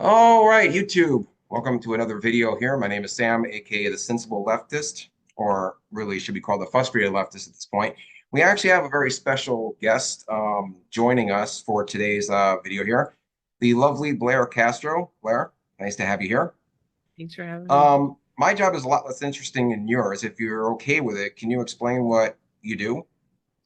All right, YouTube. Welcome to another video here. My name is Sam, aka the Sensible Leftist, or really should be called the Frustrated Leftist at this point. We actually have a very special guest joining us for today's video here, the lovely Blair Castro. Blair, nice to have you here. Thanks for having me. My job is a lot less interesting than yours. If you're okay with it, can you explain what you do,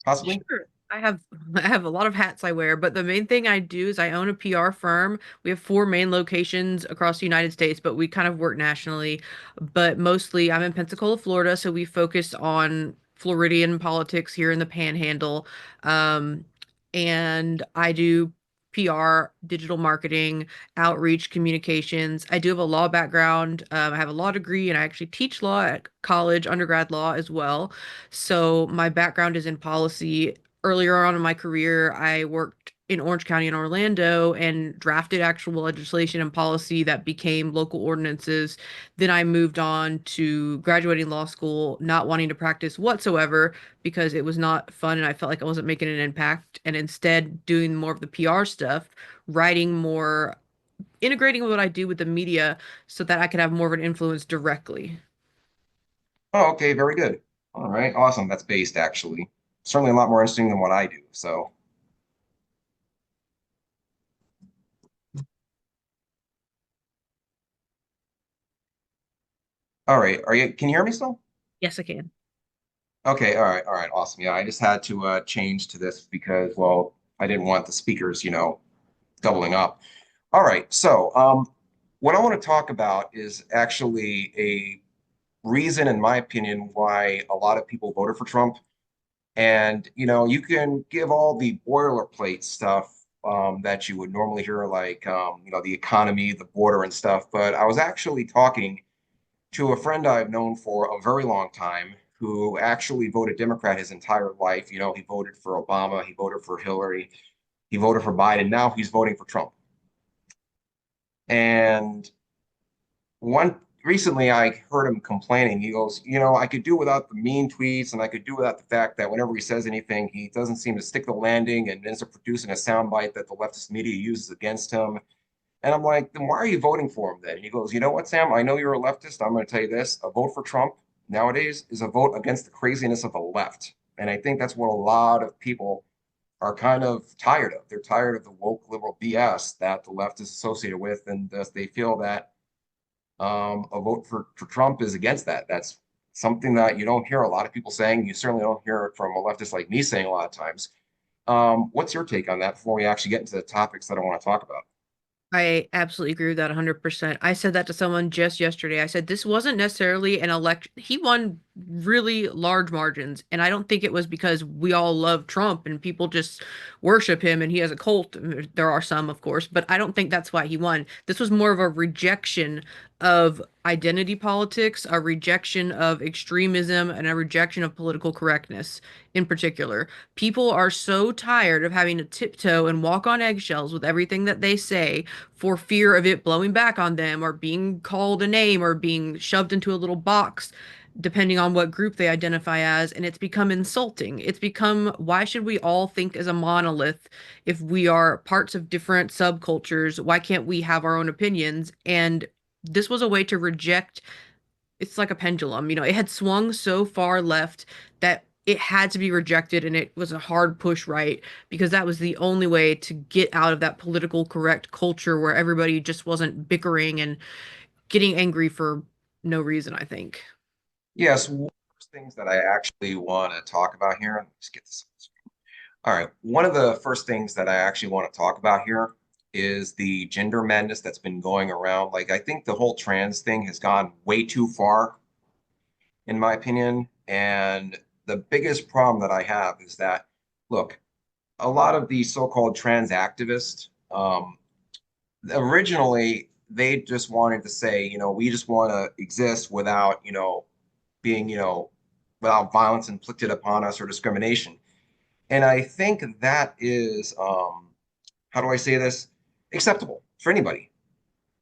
possibly? Sure. I have I have a lot of hats I wear, but the main thing I do is I own a PR firm. We have four main locations across the United States, but we kind of work nationally. But mostly I'm in Pensacola, Florida, so we focus on Floridian politics here in the Panhandle. Um, and I do PR, digital marketing, outreach, communications. I do have a law background. I have a law degree, and I actually teach law at college, undergrad law as well. So my background is in policy. Earlier on in my career, I worked in Orange County in Orlando and drafted actual legislation and policy that became local ordinances. Then I moved on to graduating law school, not wanting to practice whatsoever because it was not fun and I felt like I wasn't making an impact, and instead doing more of the PR stuff, writing more, integrating what I do with the media so that I could have more of an influence directly. Oh, okay, very good. All right, awesome. That's based actually. Certainly a lot more interesting than what I do. So. All right. Can you hear me still? Yes, I can. Okay. All right. Awesome. Yeah, I just had to change to this because, well, I didn't want the speakers, doubling up. All right. So, what I want to talk about is actually a reason, in my opinion, why a lot of people voted for Trump. And, you can give all the boilerplate stuff that you would normally hear, like, the economy, the border and stuff. But I was actually talking to a friend I've known for a very long time who actually voted Democrat his entire life. He voted for Obama, he voted for Hillary, he voted for Biden. Now he's voting for Trump. And one recently I heard him complaining. He goes, I could do without the mean tweets and I could do without the fact that whenever he says anything, he doesn't seem to stick the landing and ends up producing a soundbite that the leftist media uses against him. And I'm like, then why are you voting for him then? And he goes, you know what, Sam? I know you're a leftist. I'm going to tell you this. A vote for Trump nowadays is a vote against the craziness of the left. And I think that's what a lot of people are kind of tired of. They're tired of the woke liberal BS that the left is associated with. And thus they feel that a vote for Trump is against that. That's something that you don't hear a lot of people saying. You certainly don't hear it from a leftist like me saying a lot of times. What's your take on that before we actually get into the topics that I want to talk about? I absolutely agree with that 100%. I said that to someone just yesterday. I said this wasn't necessarily an election. He won really large margins, and I don't think it was because we all love Trump and people just worship him and he has a cult. There are some, of course, but I don't think that's why he won. This was more of a rejection of identity politics, a rejection of extremism, and a rejection of political correctness in particular. People are so tired of having to tiptoe and walk on eggshells with everything that they say for fear of it blowing back on them or being called a name or being shoved into a little box, depending on what group they identify as. And it's become insulting. It's become, why should we all think as a monolith if we are parts of different subcultures? Why can't we have our own opinions? And this was a way to reject. It's like a pendulum, it had swung so far left that it had to be rejected, and it was a hard push right because that was the only way to get out of that political correct culture where everybody just wasn't bickering and getting angry for no reason, I think. Yes, one of the first things that I actually want to talk about here, let's get this. All right, one of the first things that I actually want to talk about here is the gender madness that's been going around. Like, I think the whole trans thing has gone way too far, in my opinion. And the biggest problem that I have is that, look, a lot of these so-called trans activists, originally, they just wanted to say, we just want to exist without, being, without violence inflicted upon us or discrimination. And I think that is, how do I say this? Acceptable for anybody.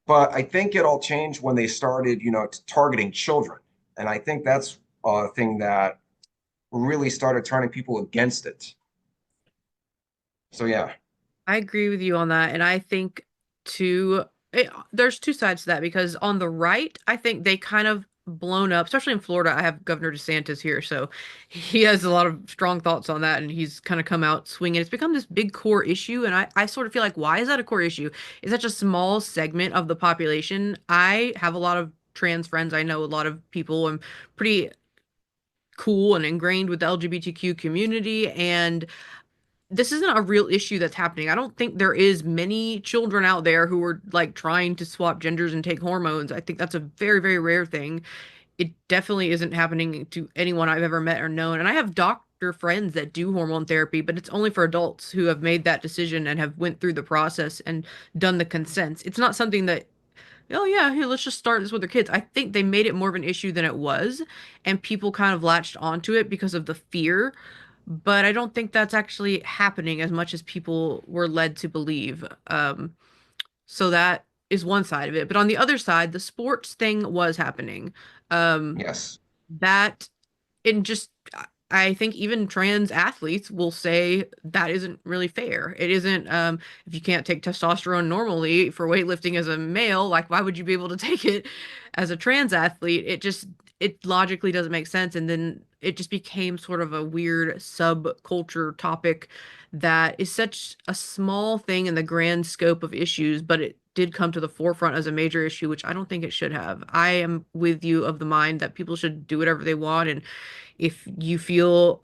But I think it all changed when they started, targeting children. And I think that's a thing that really started turning people against it. So yeah. I agree with you on that. And I think too, There's two sides to that because on the right, I think they kind of blown up, especially in Florida. I have Governor DeSantis here, so he has a lot of strong thoughts on that, and he's kind of come out swinging. It's become this big core issue, and I sort of feel like, why is that a core issue? It's such a small segment of the population. I have a lot of trans friends. I know a lot of people. I'm pretty cool and ingrained with the LGBTQ community, and this isn't a real issue that's happening. I don't think there is many children out there who are like trying to swap genders and take hormones. I think that's a very, very rare thing. It definitely isn't happening to anyone I've ever met or known. And I have doctor friends that do hormone therapy, but it's only for adults who have made that decision and have went through the process and done the consents. It's not something that, oh yeah, here, let's just start this with their kids. I think they made it more of an issue than it was, and people kind of latched onto it because of the fear. But I don't think that's actually happening as much as people were led to believe. So that is one side of it. But on the other side, the sports thing was happening. Um, Yes, that and just I think even trans athletes will say that isn't really fair. It isn't if you can't take testosterone normally for weightlifting as a male, like why would you be able to take it as a trans athlete? It logically doesn't make sense. And then it just became sort of a weird subculture topic that is such a small thing in the grand scope of issues, but it did come to the forefront as a major issue, which I don't think it should have. I am with you of the mind that people should do whatever they want, and if you feel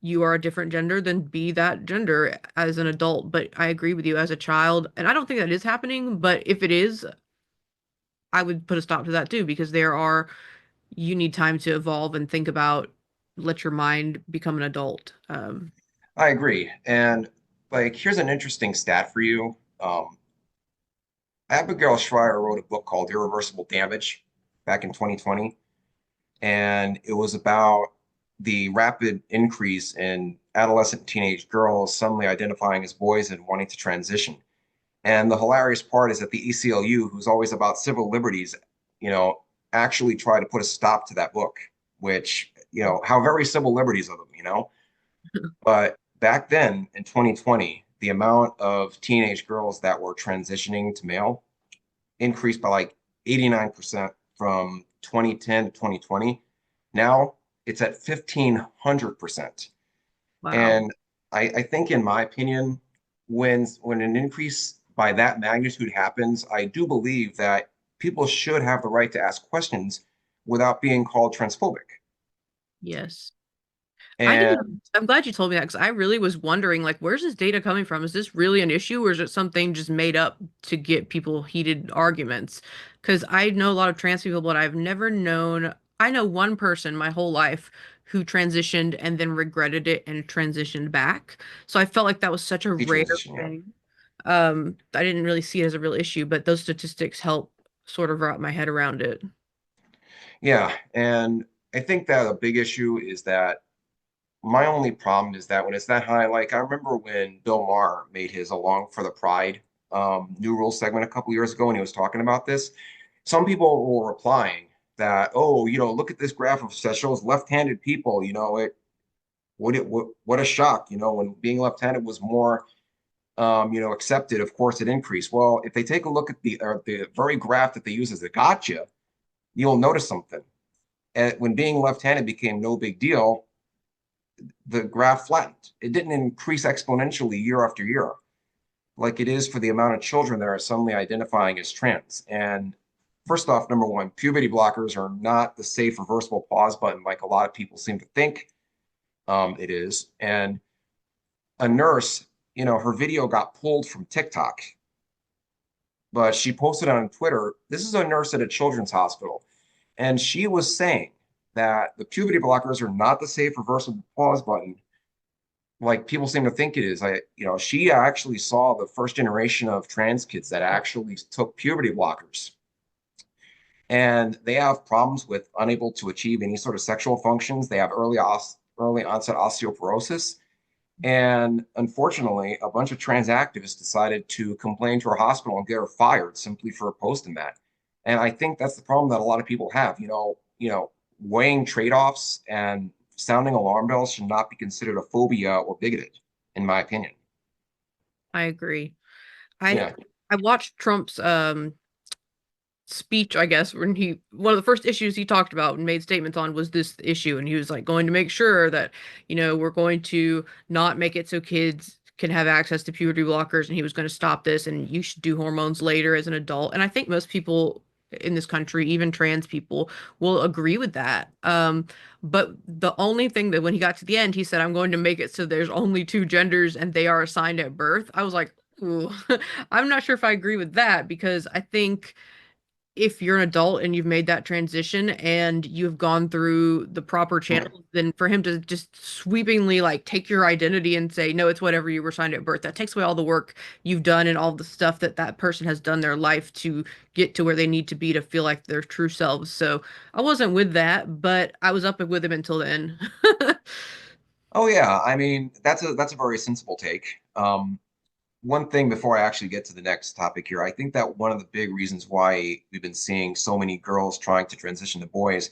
you are a different gender, then be that gender as an adult. But I agree with you as a child, and I don't think that is happening, but if it is, I would put a stop to that too, because you need time to evolve and think about, let your mind become an adult. I agree. And like, here's an interesting stat for you. Abigail Shrier wrote a book called Irreversible Damage back in 2020, and it was about the rapid increase in adolescent teenage girls suddenly identifying as boys and wanting to transition. And the hilarious part is that the ACLU, who's always about civil liberties, you know, actually tried to put a stop to that book, which, how very civil liberties of them. But back then in 2020, the amount of teenage girls that were transitioning to male increased by like 89% from 2010 to 2020. Now it's at 1500%. Wow. And I think, in my opinion, when an increase by that magnitude happens, I do believe that people should have the right to ask questions without being called transphobic. Yes. I didn't. And I'm glad you told me that because I really was wondering, like, where's this data coming from? Is this really an issue, or is it something just made up to get people heated arguments? Because I know a lot of trans people, but I've never known. I know one person my whole life who transitioned and then regretted it and transitioned back. So I felt like that was such a rare detransition, yeah. thing. I didn't really see it as a real issue, but those statistics help sort of wrap my head around it. Yeah. And I think that a big issue is that my only problem is that when it's that high, like I remember when Bill Maher made his Along for the Pride New Rules segment a couple years ago, and he was talking about this. Some people were replying that, oh, look at this graph that shows left-handed people, what a shock, when being left-handed was more accepted, of course it increased. Well, if they take a look at the very graph that they use as a gotcha, you'll notice something. And when being left-handed became no big deal, the graph flattened. It didn't increase exponentially year after year, like it is for the amount of children that are suddenly identifying as trans. And first off, number one, puberty blockers are not the safe reversible pause button like a lot of people seem to think it is. And a nurse, her video got pulled from TikTok, but she posted on Twitter. This is a nurse at a children's hospital, and she was saying that the puberty blockers are not the safe reversible pause button like people seem to think it is. She actually saw the first generation of trans kids that actually took puberty blockers, and they have problems with unable to achieve any sort of sexual functions. They have early onset osteoporosis, and unfortunately, a bunch of trans activists decided to complain to her hospital and get her fired simply for posting that. And I think that's the problem that a lot of people have. Weighing trade-offs and sounding alarm bells should not be considered a phobia or bigoted, in my opinion. I agree. I Yeah. I watched Trump's speech, I guess, when he one of the first issues he talked about and made statements on was this issue, and he was like going to make sure that, we're going to not make it so kids can have access to puberty blockers, and he was going to stop this, and you should do hormones later as an adult. And I think most people in this country, even trans people, will agree with that. But the only thing that when he got to the end, he said, "I'm going to make it so there's only two genders and they are assigned at birth." I was like, ooh, I'm not sure if I agree with that because I think if you're an adult and you've made that transition and you've gone through the proper Yeah. channels, then for him to just sweepingly like take your identity and say, no, it's whatever you were signed at birth, that takes away all the work you've done and all the stuff that that person has done their life to get to where they need to be to feel like their true selves. So I wasn't with that, but I was up with him until then. Oh yeah, I mean that's a very sensible take. One thing before I actually get to the next topic here, I think that one of the big reasons why we've been seeing so many girls trying to transition to boys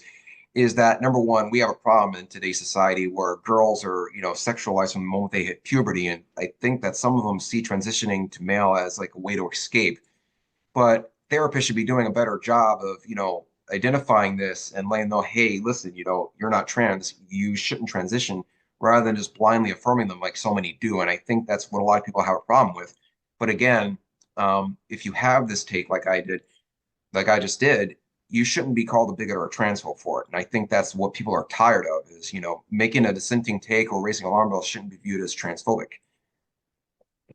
is that number one, we have a problem in today's society where girls are, sexualized from the moment they hit puberty, and I think that some of them see transitioning to male as like a way to escape. But therapists should be doing a better job of, identifying this and letting them know, hey, listen, you're not trans, you shouldn't transition, rather than just blindly affirming them like so many do. And I think that's what a lot of people have a problem with. But again, if you have this take like I did, like I just did, you shouldn't be called a bigot or a transphobe for it. And I think that's what people are tired of is, making a dissenting take or raising alarm bells shouldn't be viewed as transphobic.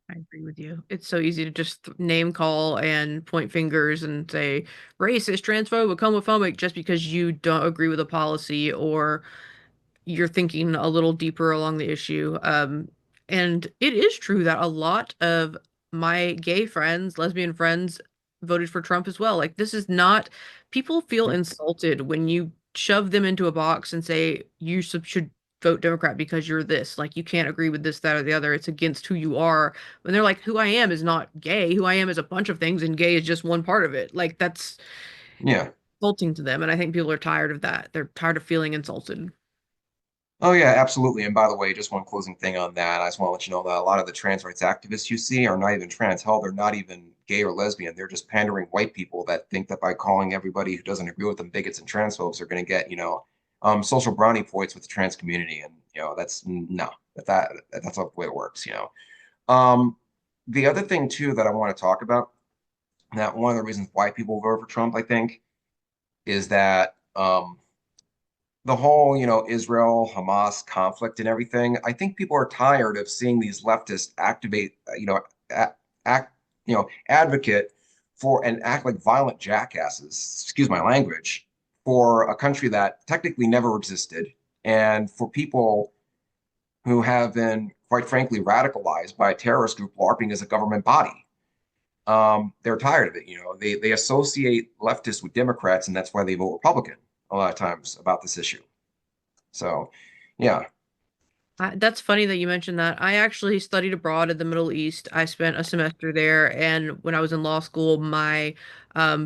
I agree with you. It's so easy to just name call and point fingers and say racist, transphobic, homophobic just because you don't agree with a policy or you're thinking a little deeper along the issue. And it is true that a lot of my gay friends, lesbian friends, voted for Trump as well. Like, this is not, people feel insulted when you shove them into a box and say, you should vote Democrat because you're this. Like, you can't agree with this, that, or the other. It's against who you are. When they're like, who I am is not gay. Who I am is a bunch of things, and gay is just one part of it. Like, that's Yeah. insulting to them. And I think people are tired of that. They're tired of feeling insulted. Oh yeah, absolutely. And by the way, just one closing thing on that. I just want to let you know that a lot of the trans rights activists you see are not even trans. Hell, they're not even gay or lesbian. They're just pandering white people that think that by calling everybody who doesn't agree with them bigots and transphobes are going to get, social brownie points with the trans community. And, that's no, that's not the way it works. The other thing too that I want to talk about, that one of the reasons why people vote for Trump, I think, is that the whole, Israel Hamas conflict and everything, I think people are tired of seeing these leftists activate, act, advocate for and act like violent jackasses, excuse my language, for a country that technically never existed, and for people who have been, quite frankly, radicalized by a terrorist group LARPing as a government body. They're tired of it. They associate leftists with Democrats, and that's why they vote Republican a lot of times about this issue. So, yeah, That's funny that you mentioned that. I actually studied abroad in the Middle East. I spent a semester there, and when I was in law school, my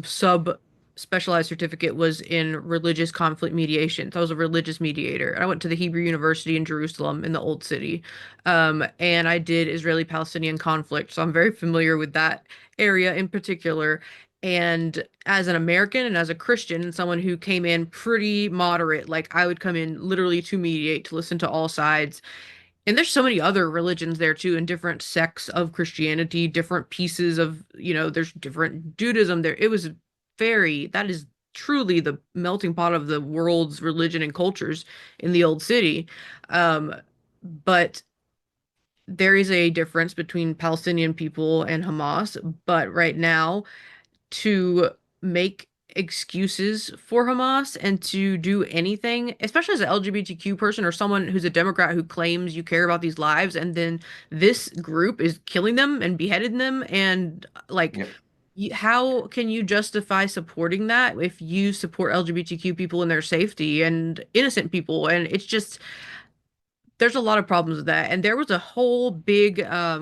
sub specialized certificate was in religious conflict mediation. So I was a religious mediator. I went to the Hebrew University in Jerusalem in the Old City, and I did Israeli-Palestinian conflict. So I'm very familiar with that area in particular. And as an American and as a Christian and someone who came in pretty moderate, like I would come in literally to mediate, to listen to all sides. And there's so many other religions there too, and different sects of Christianity, different pieces of, there's different Judaism there. It was that is truly the melting pot of the world's religion and cultures in the old city. Um, but there is a difference between Palestinian people and Hamas. But right now, to make excuses for Hamas and to do anything, especially as an LGBTQ person or someone who's a Democrat who claims you care about these lives, and then this group is killing them and beheading them, and like, yeah. how can you justify supporting that if you support LGBTQ people and their safety and innocent people? And it's just there's a lot of problems with that. And there was a whole big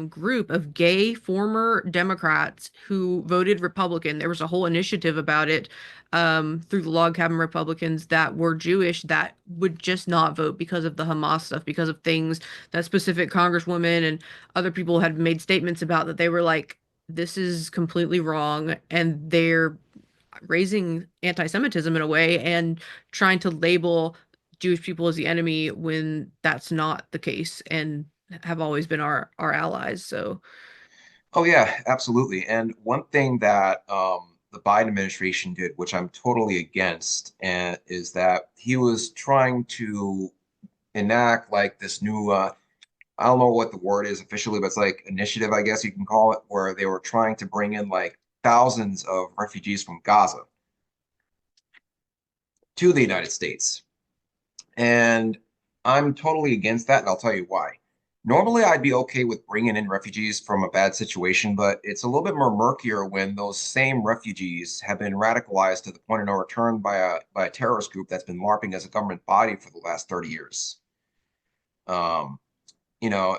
group of gay former Democrats who voted Republican. There was a whole initiative about it through the log cabin Republicans that were Jewish that would just not vote because of the Hamas stuff, because of things that specific congresswomen and other people had made statements about that they were like, this is completely wrong, and they're raising anti-Semitism in a way and trying to label Jewish people as the enemy when that's not the case and have always been our allies. So Oh yeah, absolutely. And one thing that the Biden administration did, which I'm totally against, and is that he was trying to enact like this new I don't know what the word is officially, but it's like initiative, I guess you can call it, where they were trying to bring in like thousands of refugees from Gaza to the United States. And I'm totally against that, and I'll tell you why. Normally, I'd be okay with bringing in refugees from a bad situation, but it's a little bit more murkier when those same refugees have been radicalized to the point of no return by a terrorist group that's been LARPing as a government body for the last 30 years. Um, you know,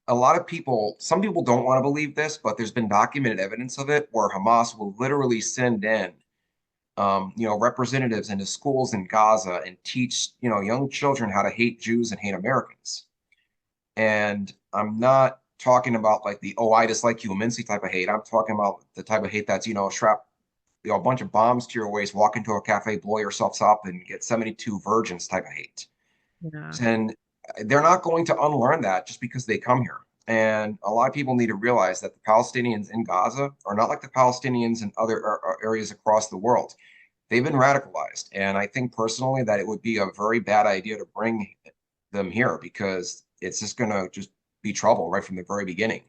a lot of people, some people don't want to believe this, but there's been documented evidence of it where Hamas will literally send in representatives into schools in Gaza and teach, young children how to hate Jews and hate Americans. And I'm not talking about like the, oh, I dislike you immensely type of hate. I'm talking about the type of hate that's, strap, a bunch of bombs to your waist, walk into a cafe, blow yourselves up, and get 72 virgins type of hate. yeah. And they're not going to unlearn that just because they come here. And a lot of people need to realize that the Palestinians in Gaza are not like the Palestinians in other areas across the world. They've been radicalized. And I think personally that it would be a very bad idea to bring them here because it's just going to just be trouble right from the very beginning.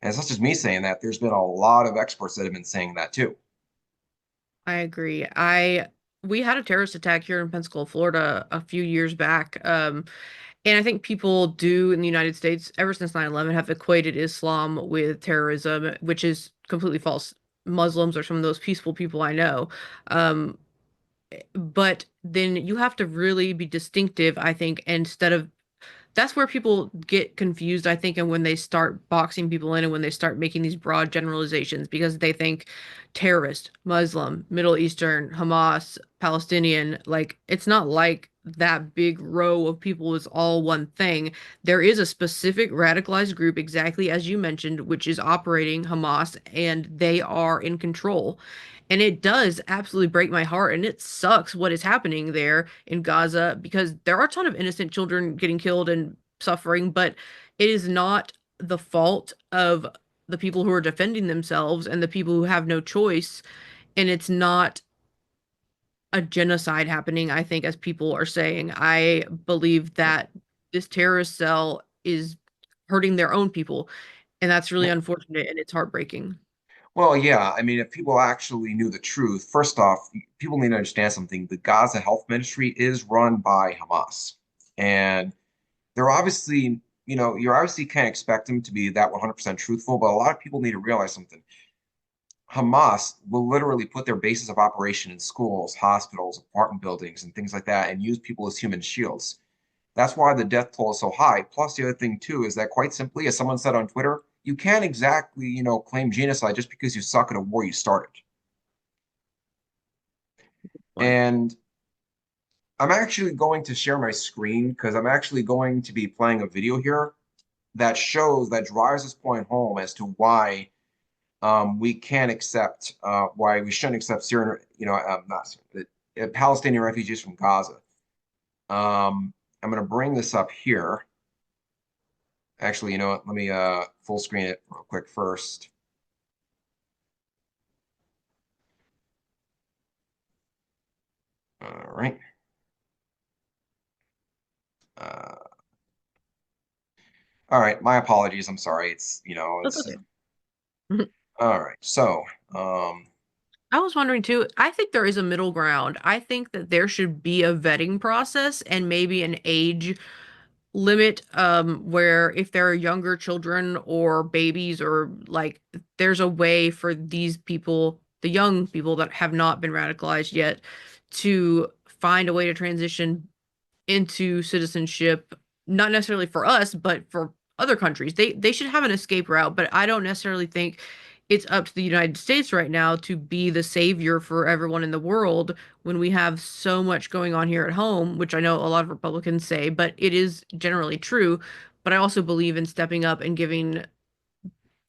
And it's not just me saying that. There's been a lot of experts that have been saying that too. I agree. I We had a terrorist attack here in Pensacola, Florida a few years back. And I think people do in the United States, ever since 9/11, have equated Islam with terrorism, which is completely false. Muslims are some of those peaceful people I know. Um, but then you have to really be distinctive, I think, instead of that's where people get confused, I think, and when they start boxing people in and when they start making these broad generalizations because they think terrorist, Muslim, Middle Eastern, Hamas, Palestinian, like it's not like that big row of people is all one thing. There is a specific radicalized group, exactly as you mentioned, which is operating Hamas, and they are in control. And it does absolutely break my heart, and it sucks what is happening there in Gaza because there are a ton of innocent children getting killed and suffering, but it is not the fault of the people who are defending themselves and the people who have no choice. And it's not a genocide happening, I think, as people are saying. I believe that this terrorist cell is hurting their own people, and that's really unfortunate and it's heartbreaking. Well, yeah. I mean, if people actually knew the truth, first off, people need to understand something. The Gaza Health Ministry is run by Hamas. And they're obviously, you obviously can't expect them to be that 100% truthful, but a lot of people need to realize something. Hamas will literally put their bases of operation in schools, hospitals, apartment buildings, and things like that, and use people as human shields. That's why the death toll is so high. Plus, the other thing too is that quite simply, as someone said on Twitter, you can't exactly, claim genocide just because you suck at a war you started. Point. And I'm actually going to share my screen because I'm actually going to be playing a video here that drives this point home as to why we can't accept, why we shouldn't accept Syrian, not Syrian, Palestinian refugees from Gaza. I'm going to bring this up here. Actually, you know what? Let me full screen it real quick first. All right. Uh, all right. My apologies. I'm sorry. It's, That's it's okay. all right. So, um, I was wondering too, I think there is a middle ground. I think that there should be a vetting process and maybe an age limit where if there are younger children or babies or like there's a way for these people, the young people that have not been radicalized yet, to find a way to transition into citizenship, not necessarily for us, but for other countries. They should have an escape route, but I don't necessarily think it's up to the United States right now to be the savior for everyone in the world when we have so much going on here at home, which I know a lot of Republicans say, but it is generally true. But I also believe in stepping up and giving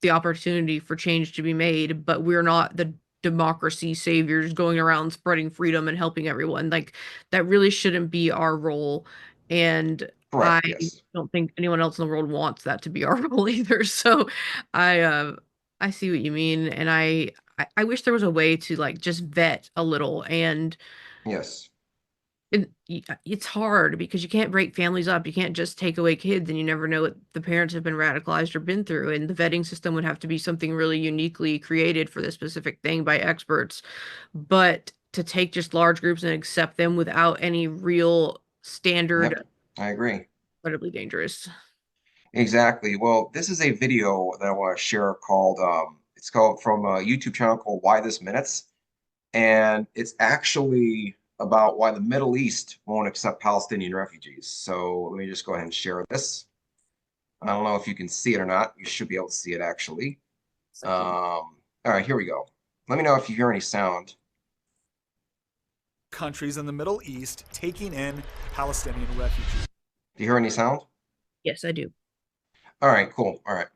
the opportunity for change to be made, but we're not the democracy saviors going around spreading freedom and helping everyone. Like that really shouldn't be our role. And I Correct. Yes. don't think anyone else in the world wants that to be our role either. So I I see what you mean. And I wish there was a way to like just vet a little and Yes. it's hard because you can't break families up. You can't just take away kids and you never know what the parents have been radicalized or been through. And the vetting system would have to be something really uniquely created for this specific thing by experts. But to take just large groups and accept them without any real Yep. standard, I agree. incredibly dangerous. Exactly. Well, this is a video that I want to share called it's called from a YouTube channel called Why This Minutes. And it's actually about why the Middle East won't accept Palestinian refugees. So let me just go ahead and share this. I don't know if you can see it or not. You should be able to see it actually. All right, here we go. Let me know if you hear any sound. Countries in the Middle East taking in Palestinian refugees. Do you hear any sound? Yes, I do. All right, cool. All right.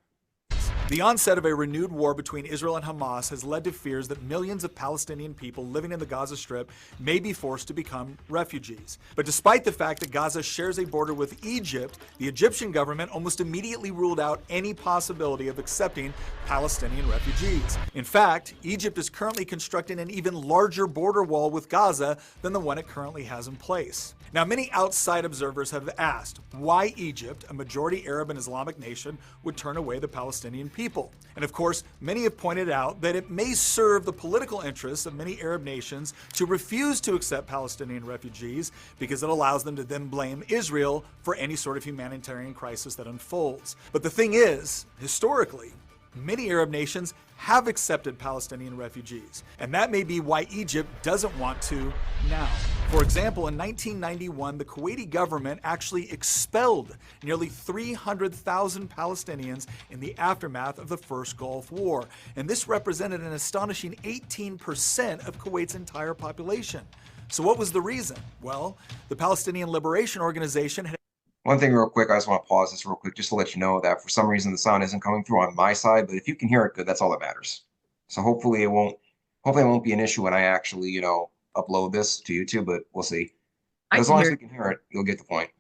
The onset of a renewed war between Israel and Hamas has led to fears that millions of Palestinian people living in the Gaza Strip may be forced to become refugees. But despite the fact that Gaza shares a border with Egypt, the Egyptian government almost immediately ruled out any possibility of accepting Palestinian refugees. In fact, Egypt is currently constructing an even larger border wall with Gaza than the one it currently has in place. Now, many outside observers have asked why Egypt, a majority Arab and Islamic nation, would turn away the Palestinian people. And of course, many have pointed out that it may serve the political interests of many Arab nations to refuse to accept Palestinian refugees because it allows them to then blame Israel for any sort of humanitarian crisis that unfolds. But the thing is, historically, many Arab nations have accepted Palestinian refugees, and that may be why Egypt doesn't want to now. For example, in 1991, the Kuwaiti government actually expelled nearly 300,000 Palestinians in the aftermath of the first Gulf War, and this represented an astonishing 18% of Kuwait's entire population. So what was the reason? Well, the Palestinian Liberation Organization had One thing real quick, I just want to pause this real quick just to let you know that for some reason the sound isn't coming through on my side, but if you can hear it good, that's all that matters. So hopefully it won't be an issue when I actually, upload this to YouTube, but we'll see. But I as can long as hear we can hear it, you'll get the point.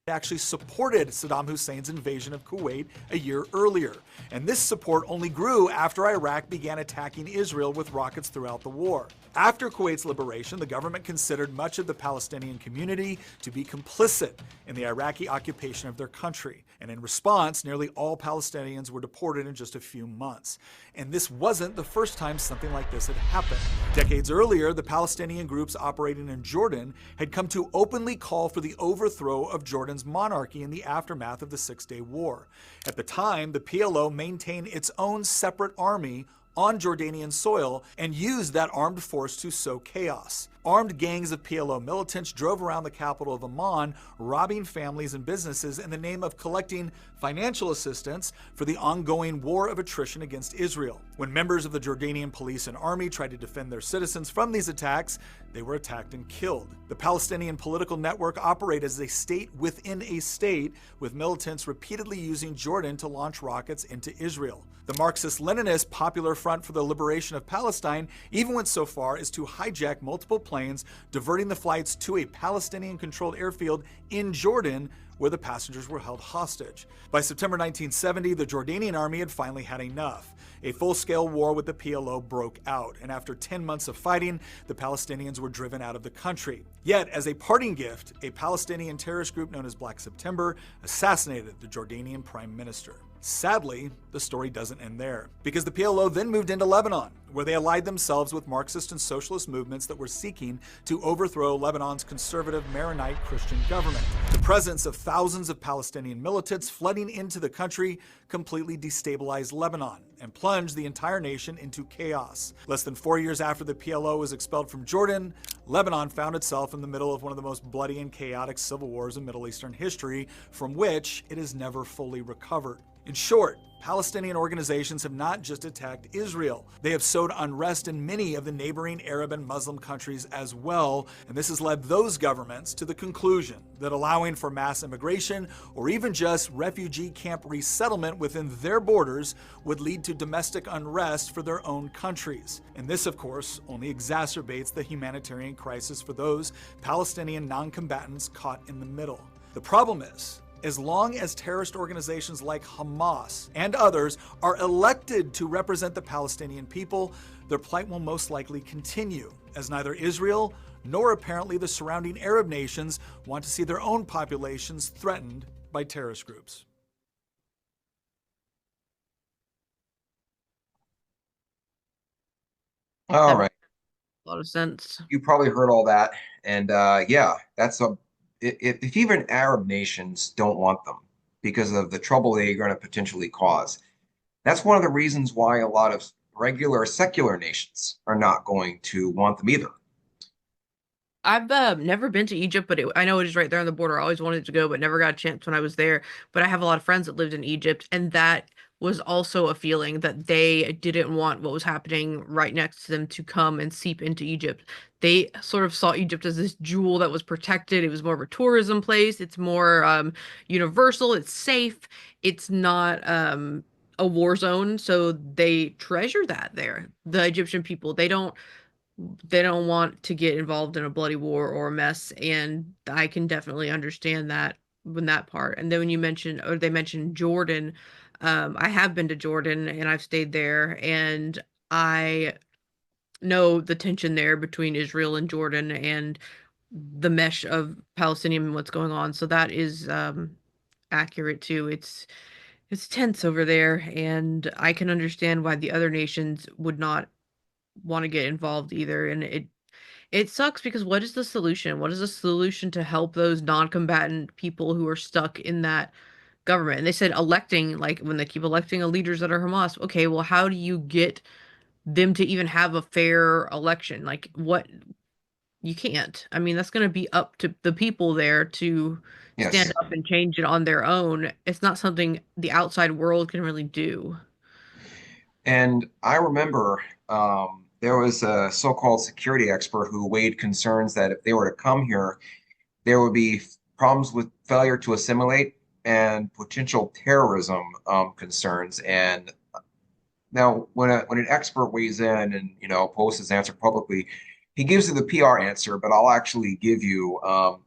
actually supported Saddam Hussein's invasion of Kuwait a year earlier. And this support only grew after Iraq began attacking Israel with rockets throughout the war. After Kuwait's liberation, the government considered much of the Palestinian community to be complicit in the Iraqi occupation of their country. And in response, nearly all Palestinians were deported in just a few months. And this wasn't the first time something like this had happened. Decades earlier, the Palestinian groups operating in Jordan had come to openly call for the overthrow of Jordan's monarchy in the aftermath of the Six-Day War. At the time, the PLO maintained its own separate army on Jordanian soil and used that armed force to sow chaos. Armed gangs of PLO militants drove around the capital of Amman, robbing families and businesses in the name of collecting financial assistance for the ongoing war of attrition against Israel. When members of the Jordanian police and army tried to defend their citizens from these attacks, they were attacked and killed. The Palestinian political network operated as a state within a state, with militants repeatedly using Jordan to launch rockets into Israel. The Marxist-Leninist Popular Front for the Liberation of Palestine even went so far as to hijack multiple planes, diverting the flights to a Palestinian-controlled airfield in Jordan, where the passengers were held hostage. By September 1970, the Jordanian army had finally had enough. A full-scale war with the PLO broke out, and after 10 months of fighting, the Palestinians were driven out of the country. Yet, as a parting gift, a Palestinian terrorist group known as Black September assassinated the Jordanian prime minister. Sadly, the story doesn't end there, because the PLO then moved into Lebanon, where they allied themselves with Marxist and socialist movements that were seeking to overthrow Lebanon's conservative Maronite Christian government. The presence of thousands of Palestinian militants flooding into the country completely destabilized Lebanon and plunged the entire nation into chaos. Less than 4 years after the PLO was expelled from Jordan, Lebanon found itself in the middle of one of the most bloody and chaotic civil wars in Middle Eastern history, from which it has never fully recovered. In short, Palestinian organizations have not just attacked Israel. They have sowed unrest in many of the neighboring Arab and Muslim countries as well, and this has led those governments to the conclusion that allowing for mass immigration or even just refugee camp resettlement within their borders would lead to domestic unrest for their own countries. And this, of course, only exacerbates the humanitarian crisis for those Palestinian non-combatants caught in the middle. The problem is, as long as terrorist organizations like Hamas and others are elected to represent the Palestinian people, their plight will most likely continue, as neither Israel nor apparently the surrounding Arab nations want to see their own populations threatened by terrorist groups. All That right. makes a lot of sense. You probably heard all that. And yeah, that's a if even Arab nations don't want them because of the trouble they're going to potentially cause. That's one of the reasons why a lot of regular secular nations are not going to want them either. I've never been to Egypt, but I know it is right there on the border. I always wanted to go, but never got a chance when I was there. But I have a lot of friends that lived in Egypt, and that was also a feeling that they didn't want what was happening right next to them to come and seep into Egypt. They sort of saw Egypt as this jewel that was protected. It was more of a tourism place. It's more universal. It's safe. It's not a war zone, so they treasure that there. The Egyptian people, they don't want to get involved in a bloody war or a mess, and I can definitely understand that when that part. And then when you mentioned, or they mentioned Jordan, I have been to Jordan and I've stayed there, and I know the tension there between Israel and Jordan and the mesh of Palestinian and what's going on. So that is accurate too. It's tense over there, and I can understand why the other nations would not want to get involved either. And it sucks because what is the solution? What is the solution to help those non-combatant people who are stuck in that government? And they said electing, like when they keep electing a leaders that are Hamas. Okay, well, how do you get them to even have a fair election? Like what you can't. I mean, that's going to be up to the people there to stand Yes. up and change it on their own. It's not something the outside world can really do. And I remember there was a so-called security expert who weighed concerns that if they were to come here, there would be problems with failure to assimilate and potential terrorism concerns. And now, when an expert weighs in and posts his answer publicly, he gives you the PR answer, but I'll actually give you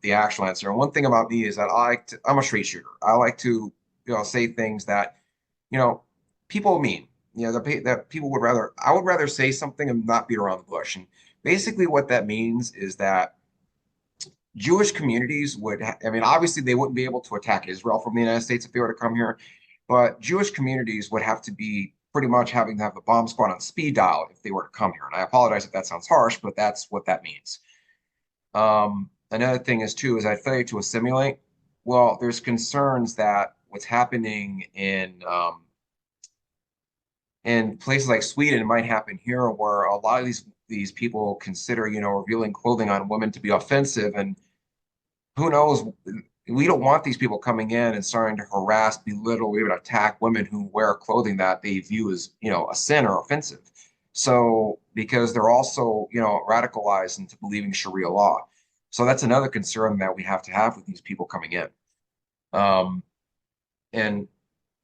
the actual answer. And one thing about me is that I'm a straight shooter. I like to say things that you know people mean. That people would rather. I would rather say something and not beat around the bush. And basically, what that means is that Jewish communities would. I mean, obviously, they wouldn't be able to attack Israel from the United States if they were to come here, but Jewish communities would have to be pretty much having to have the bomb squad on speed dial if they were to come here. And I apologize if that sounds harsh, but that's what that means. Another thing is too is that failure to assimilate. Well, there's concerns that what's happening in places like Sweden might happen here, where a lot of these people consider revealing clothing on women to be offensive, and who knows? We don't want these people coming in and starting to harass, belittle, or even attack women who wear clothing that they view as, a sin or offensive. So, because they're also, radicalized into believing Sharia law. So that's another concern that we have to have with these people coming in. Um, and,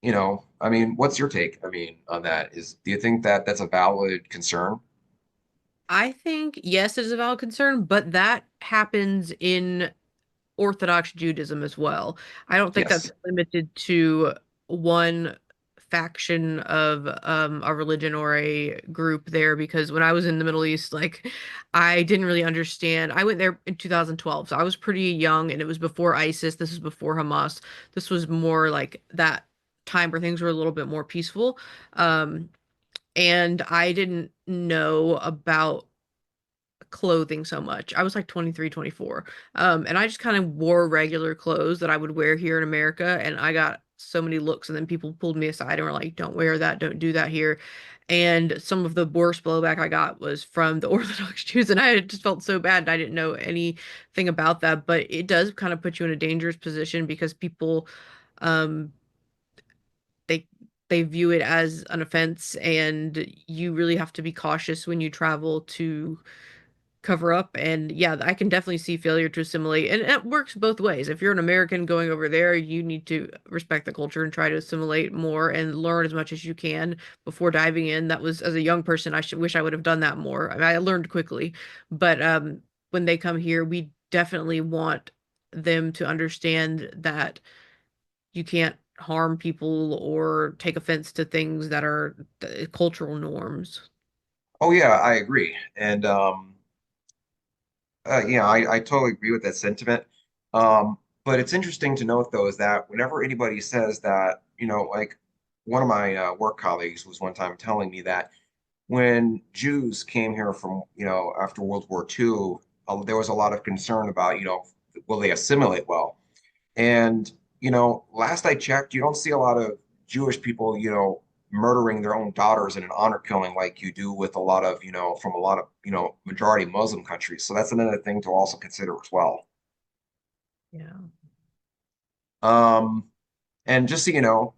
I mean, what's your take? I mean, on that do you think that that's a valid concern? I think yes, it is a valid concern, but that happens in Orthodox Judaism as well. I don't think that's Yes. limited to one faction of a religion or a group there, because when I was in the Middle East, like I didn't really understand. I went there in 2012, so I was pretty young, and it was before ISIS. This was before Hamas. This was more like that time where things were a little bit more peaceful. Um, and I didn't know about clothing so much. I was like 23, 24. And I just kind of wore regular clothes that I would wear here in America. And I got so many looks, and then people pulled me aside and were like, don't wear that, don't do that here. And some of the worst blowback I got was from the Orthodox Jews, and I just felt so bad. And I didn't know anything about that, but it does kind of put you in a dangerous position because people, um, they they view it as an offense, and you really have to be cautious when you travel to cover up. And yeah, I can definitely see failure to assimilate, and it works both ways. If you're an American going over there, you need to respect the culture and try to assimilate more and learn as much as you can before diving in. That was, as a young person, I should wish I would have done that more. I mean, I learned quickly, but when they come here, we definitely want them to understand that you can't harm people or take offense to things that are cultural norms. Oh yeah, I agree. And yeah, I totally agree with that sentiment. But it's interesting to note though is that whenever anybody says that, like one of my work colleagues was one time telling me that when Jews came here from, after World War II, there was a lot of concern about, will they assimilate well? And, last I checked, you don't see a lot of Jewish people, murdering their own daughters in an honor killing like you do with a lot of, from a lot of, majority Muslim countries. So that's another thing to also consider as well. Yeah. Um, and just so you know,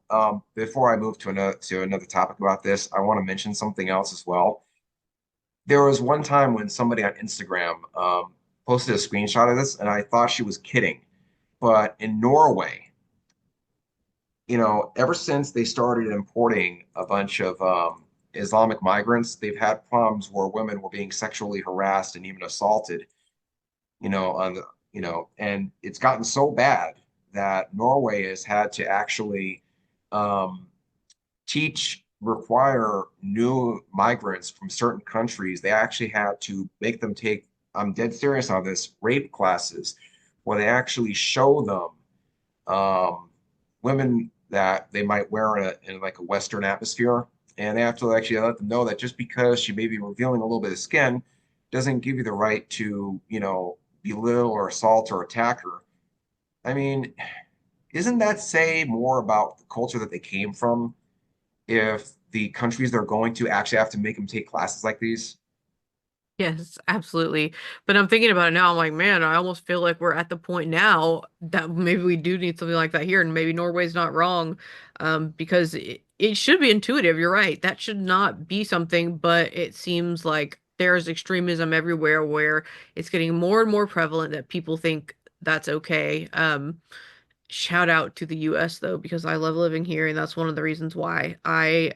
before I move to another topic about this, I want to mention something else as well. There was one time when somebody on Instagram posted a screenshot of this, and I thought she was kidding. But in Norway, ever since they started importing a bunch of Islamic migrants, they've had problems where women were being sexually harassed and even assaulted, on the, and it's gotten so bad that Norway has had to actually um, require new migrants from certain countries. They actually had to make them take, I'm dead serious on this, rape classes where they actually show them women that they might wear in like a Western atmosphere. And they have to actually let them know that just because she may be revealing a little bit of skin doesn't give you the right to, belittle or assault or attack her. I mean, isn't that say more about the culture that they came from if the countries they're going to actually have to make them take classes like these? Yes, absolutely. But I'm thinking about it now. I'm like, man, I almost feel like we're at the point now that maybe we do need something like that here, and maybe Norway's not wrong, because it should be intuitive. You're right. That should not be something, but it seems like there's extremism everywhere where it's getting more and more prevalent that people think that's okay. Shout out to the US though, because I love living here, and that's one of the reasons why I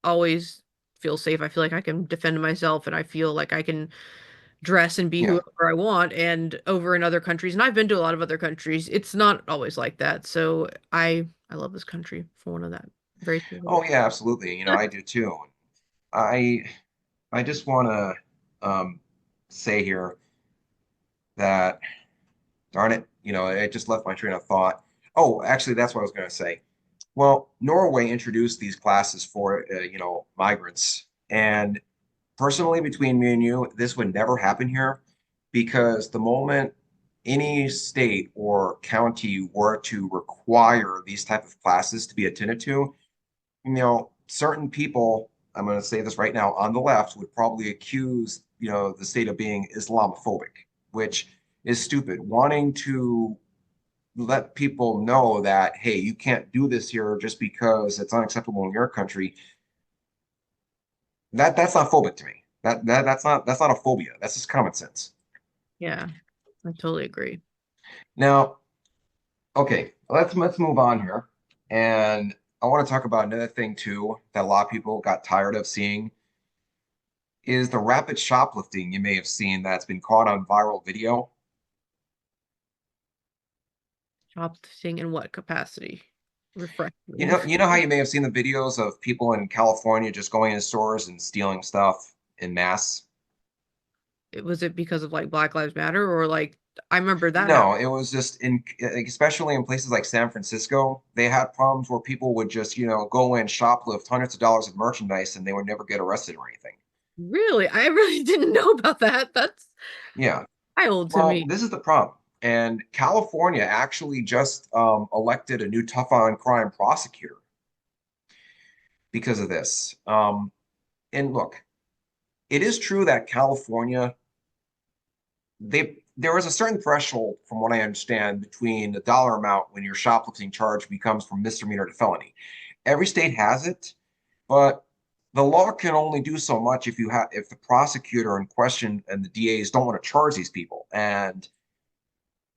always feel safe. I feel like I can defend myself, and I feel like I can dress and be Yeah. whoever I want. And over in other countries, and I've been to a lot of other countries, it's not always like that. So I love this country for one of that very specific. Oh yeah, absolutely. I do too. I I just want to say here that darn it, I just left my train of thought. Oh, actually, that's what I was going to say. Well, Norway introduced these classes for migrants, and personally, between me and you, this would never happen here because the moment any state or county were to require these type of classes to be attended to, certain people, I'm going to say this right now, on the left would probably accuse, the state of being Islamophobic, which is stupid. Wanting to let people know that, hey, you can't do this here just because it's unacceptable in your country. That's not phobic to me. That's not a phobia. That's just common sense. Yeah, I totally agree. Now, okay, let's move on here. And I want to talk about another thing too that a lot of people got tired of seeing is the rapid shoplifting you may have seen that's been caught on viral video. Shoplifting in what capacity? Refresh You me. know, you know how you may have seen the videos of people in California just going into stores and stealing stuff in mass? Was it because of like Black Lives Matter, or like I remember that happened? No, it was just like, especially in places like San Francisco, they had problems where people would just, go in, shoplift hundreds of dollars of merchandise and they would never get arrested or anything. Really? I really didn't know about that. That's Yeah. wild to Well, me. this is the problem. And California actually just elected a new tough on crime prosecutor because of this. And look, it is true that California, there is a certain threshold, from what I understand, between the dollar amount when your shoplifting charge becomes from misdemeanor to felony. every state has it, but the law can only do so much if the prosecutor in question and the DAs don't want to charge these people. And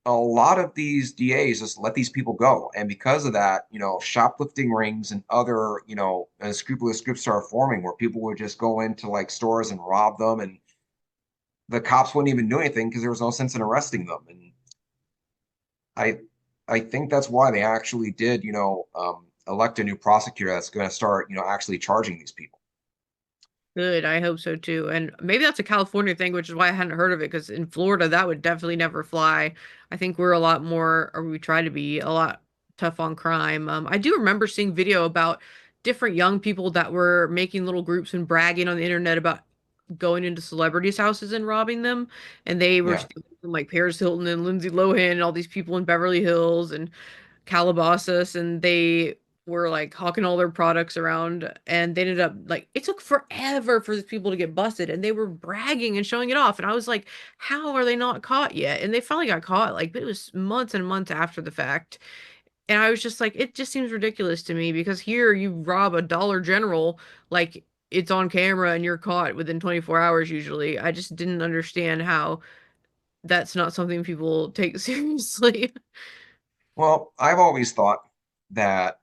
a lot of these DAs just let these people go. And because of that, shoplifting rings and other, unscrupulous groups are forming where people would just go into like stores and rob them, and the cops wouldn't even do anything because there was no sense in arresting them. And I I think that's why they actually did, elect a new prosecutor that's going to start, actually charging these people. Good, I hope so too. And maybe that's a California thing, which is why I hadn't heard of it, because in Florida, that would definitely never fly. I think we're a lot more, or we try to be a lot tough on crime. I do remember seeing video about different young people that were making little groups and bragging on the internet about going into celebrities' houses and robbing them. And they were Yeah. stealing from like Paris Hilton and Lindsay Lohan and all these people in Beverly Hills and Calabasas, and they were like hawking all their products around, and they ended up like it took forever for these people to get busted, and they were bragging and showing it off, and I was like, how are they not caught yet? And they finally got caught, like, but it was months and months after the fact. And I was just like, it just seems ridiculous to me, because here you rob a Dollar General, like, it's on camera and you're caught within 24 hours usually. I just didn't understand how that's not something people take seriously. Well, I've always thought that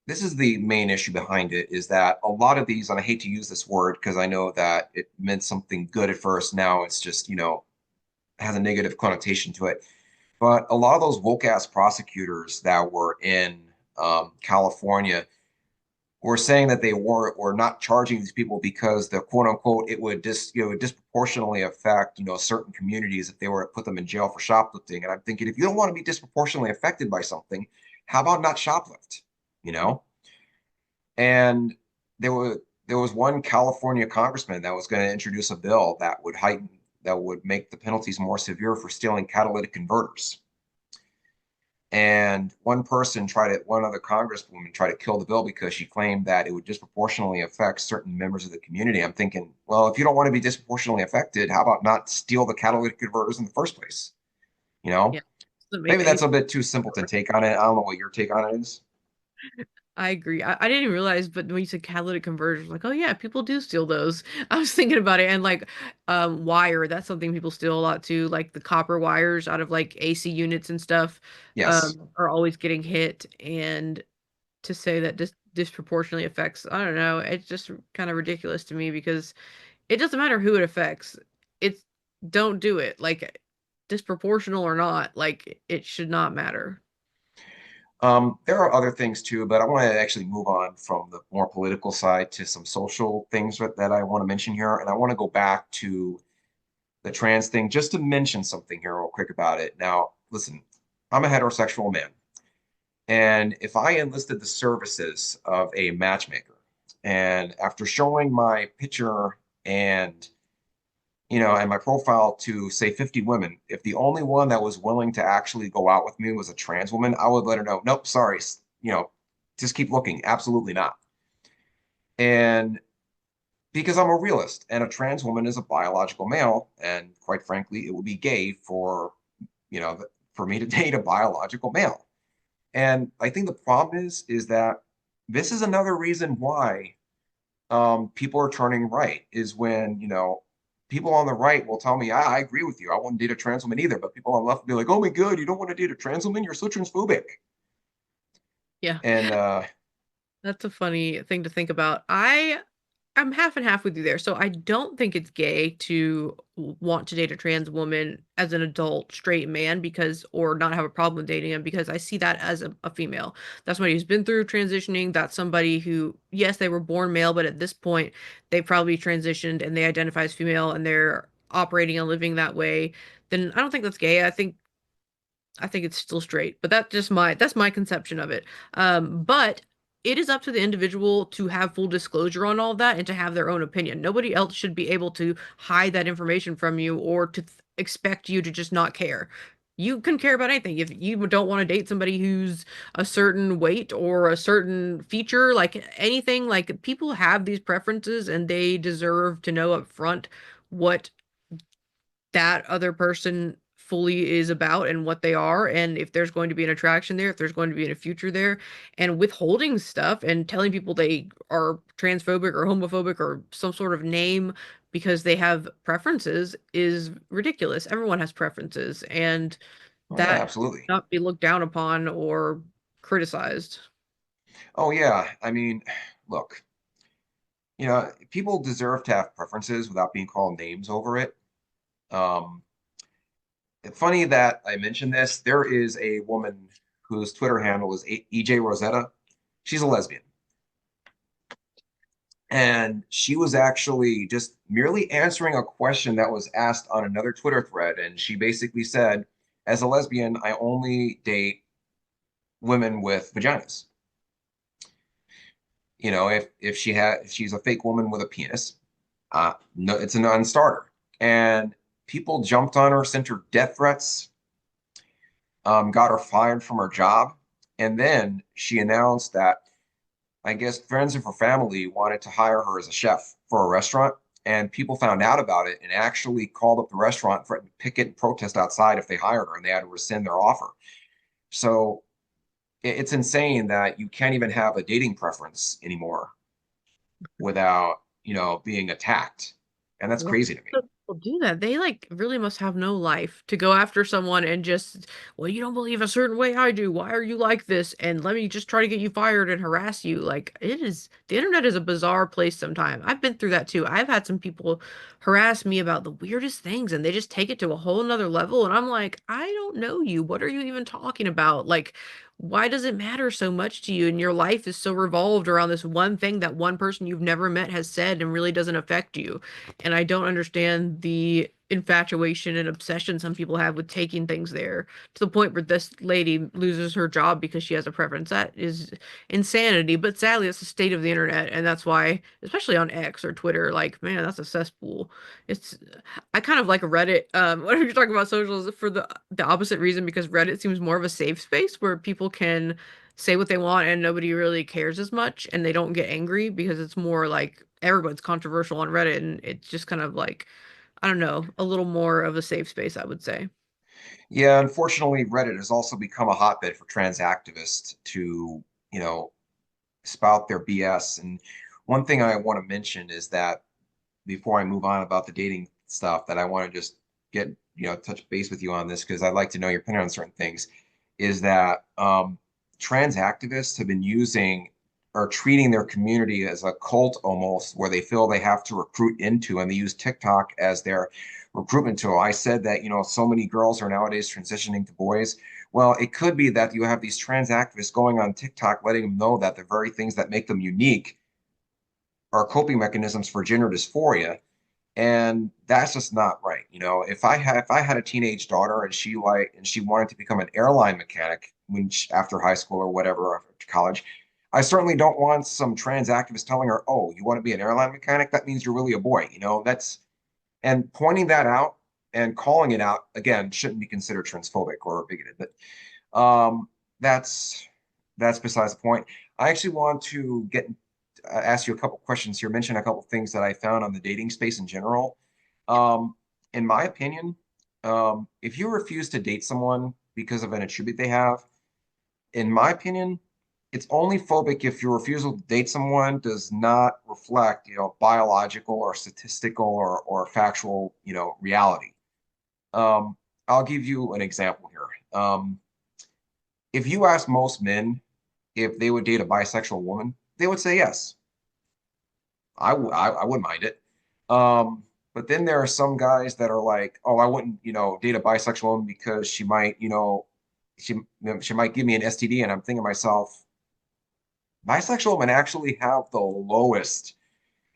this is the main issue behind it is that a lot of these, and I hate to use this word because I know that it meant something good at first. Now it's just, has a negative connotation to it. But a lot of those woke ass prosecutors that were in California were saying that they were not charging these people because the quote unquote it would disproportionately affect certain communities if they were to put them in jail for shoplifting. And I'm thinking, if you don't want to be disproportionately affected by something, how about not shoplift? You know? And there was one California congressman that was going to introduce a bill that would make the penalties more severe for stealing catalytic converters. And one other congresswoman tried to kill the bill because she claimed that it would disproportionately affect certain members of the community. I'm thinking, well, if you don't want to be disproportionately affected, how about not steal the catalytic converters in the first place? You Yeah, know, doesn't make maybe any that's a bit too simple to take on it. I don't know what your take on it is. I agree. I didn't even realize, but when you said catalytic converters, like, oh yeah, people do steal those. I was thinking about it, and like, wire, that's something people steal a lot too. Like the copper wires out of like AC units and stuff, Yes. are always getting hit. And to say that disproportionately affects, I don't know, it's just kind of ridiculous to me, because it doesn't matter who it affects. It's don't do it. Like, disproportional or not, like, it should not matter. There are other things too, but I want to actually move on from the more political side to some social things that I want to mention here. And I want to go back to the trans thing just to mention something here real quick about it. Now, listen, I'm a heterosexual man. And if I enlisted the services of a matchmaker, and after showing my picture and and my profile to say 50 women, if the only one that was willing to actually go out with me was a trans woman, I would let her know, nope, sorry, just keep looking. Absolutely not. And because I'm a realist and a trans woman is a biological male, and quite frankly, it would be gay you know, for me to date a biological male. And I think the problem is that this is another reason why people are turning right is when, people on the right will tell me, I agree with you. I wouldn't date a trans woman either. But people on the left will be like, oh my God, you don't want to date a trans woman? You're so transphobic. Yeah. And That's a funny thing to think about. I'm half and half with you there. So I don't think it's gay to want to date a trans woman as an adult straight man, because, or not have a problem with dating him, because I see that as a female. That's somebody who's been through transitioning. That's somebody who, yes, they were born male, but at this point they probably transitioned and they identify as female and they're operating and living that way. Then I don't think that's gay. I think it's still straight, but that's my conception of it. But it is up to the individual to have full disclosure on all of that and to have their own opinion. Nobody else should be able to hide that information from you, or to expect you to just not care. You can care about anything. If you don't want to date somebody who's a certain weight or a certain feature, like anything, like, people have these preferences and they deserve to know up front what that other person fully is about and what they are, and if there's going to be an attraction there, if there's going to be a future there. And withholding stuff and telling people they are transphobic or homophobic or some sort of name because they have preferences is ridiculous. Everyone has preferences, and Oh, yeah, that should absolutely. not be looked down upon or criticized. Oh, yeah. I mean, look, people deserve to have preferences without being called names over it. Um, it's funny that I mentioned this. There is a woman whose Twitter handle is EJ Rosetta. She's a lesbian. And she was actually just merely answering a question that was asked on another Twitter thread. And she basically said, as a lesbian, I only date women with vaginas. If she's a fake woman with a penis, no, it's a non-starter. And people jumped on her, sent her death threats, got her fired from her job. And then she announced that I guess friends of her family wanted to hire her as a chef for a restaurant. And people found out about it and actually called up the restaurant, threatened to picket and protest outside if they hired her, and they had to rescind their offer. So it's insane that you can't even have a dating preference anymore without, being attacked. And that's Why crazy to me. do people do that? They like really must have no life to go after someone and just, well, you don't believe a certain way I do. Why are you like this? And let me just try to get you fired and harass you. Like the internet is a bizarre place sometimes. I've been through that too. I've had some people harass me about the weirdest things and they just take it to a whole nother level. And I'm like, I don't know you. What are you even talking about? Like, why does it matter so much to you? And your life is so revolved around this one thing that one person you've never met has said and really doesn't affect you. And I don't understand the infatuation and obsession some people have with taking things there to the point where this lady loses her job because she has a preference. That is insanity. But sadly, it's the state of the internet. And that's why, especially on X or Twitter, like, man, that's a cesspool. It's, I kind of like Reddit. Whenever you're talking about socials for the opposite reason, because Reddit seems more of a safe space where people can say what they want and nobody really cares as much and they don't get angry because it's more like everyone's controversial on Reddit and it's just kind of like, I don't know, a little more of a safe space, I would say. Yeah, unfortunately, Reddit has also become a hotbed for trans activists to, you know, spout their BS. And one thing I want to mention is that before I move on about the dating stuff, that I want to just get, touch base with you on this because I'd like to know your opinion on certain things, is that trans activists have been using or treating their community as a cult almost, where they feel they have to recruit into, and they use TikTok as their recruitment tool. I said that, so many girls are nowadays transitioning to boys. Well, it could be that you have these trans activists going on TikTok, letting them know that the very things that make them unique are coping mechanisms for gender dysphoria, and that's just not right. If I had a teenage daughter and she wanted to become an airline mechanic after high school or whatever, after college, I certainly don't want some trans activist telling her, "Oh, you want to be an airline mechanic? That means you're really a boy." That's, and pointing that out and calling it out again shouldn't be considered transphobic or bigoted. But that's besides the point. I actually want to ask you a couple questions here, mention a couple things that I found on the dating space in general. Um, in my opinion, if you refuse to date someone because of an attribute they have, in my opinion, it's only phobic if your refusal to date someone does not reflect, biological or statistical or factual, reality. I'll give you an example here. If you ask most men if they would date a bisexual woman, they would say yes. I wouldn't mind it. But then there are some guys that are like, oh, I wouldn't, date a bisexual woman because she might, she might give me an STD. And I'm thinking to myself, bisexual women actually have the lowest,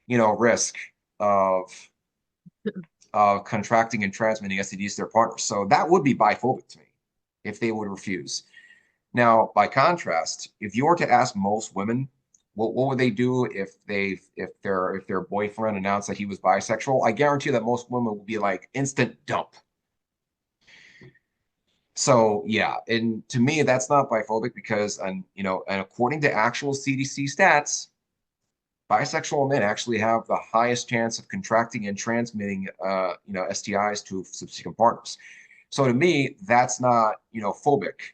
risk of contracting and transmitting STDs to their partners. So that would be biphobic to me if they would refuse. Now, by contrast, if you were to ask most women, what would they do if their boyfriend announced that he was bisexual? I guarantee that most women would be like instant dump. So yeah, and to me, that's not biphobic because, and according to actual CDC stats, bisexual men actually have the highest chance of contracting and transmitting, STIs to subsequent partners. So to me, that's not, phobic.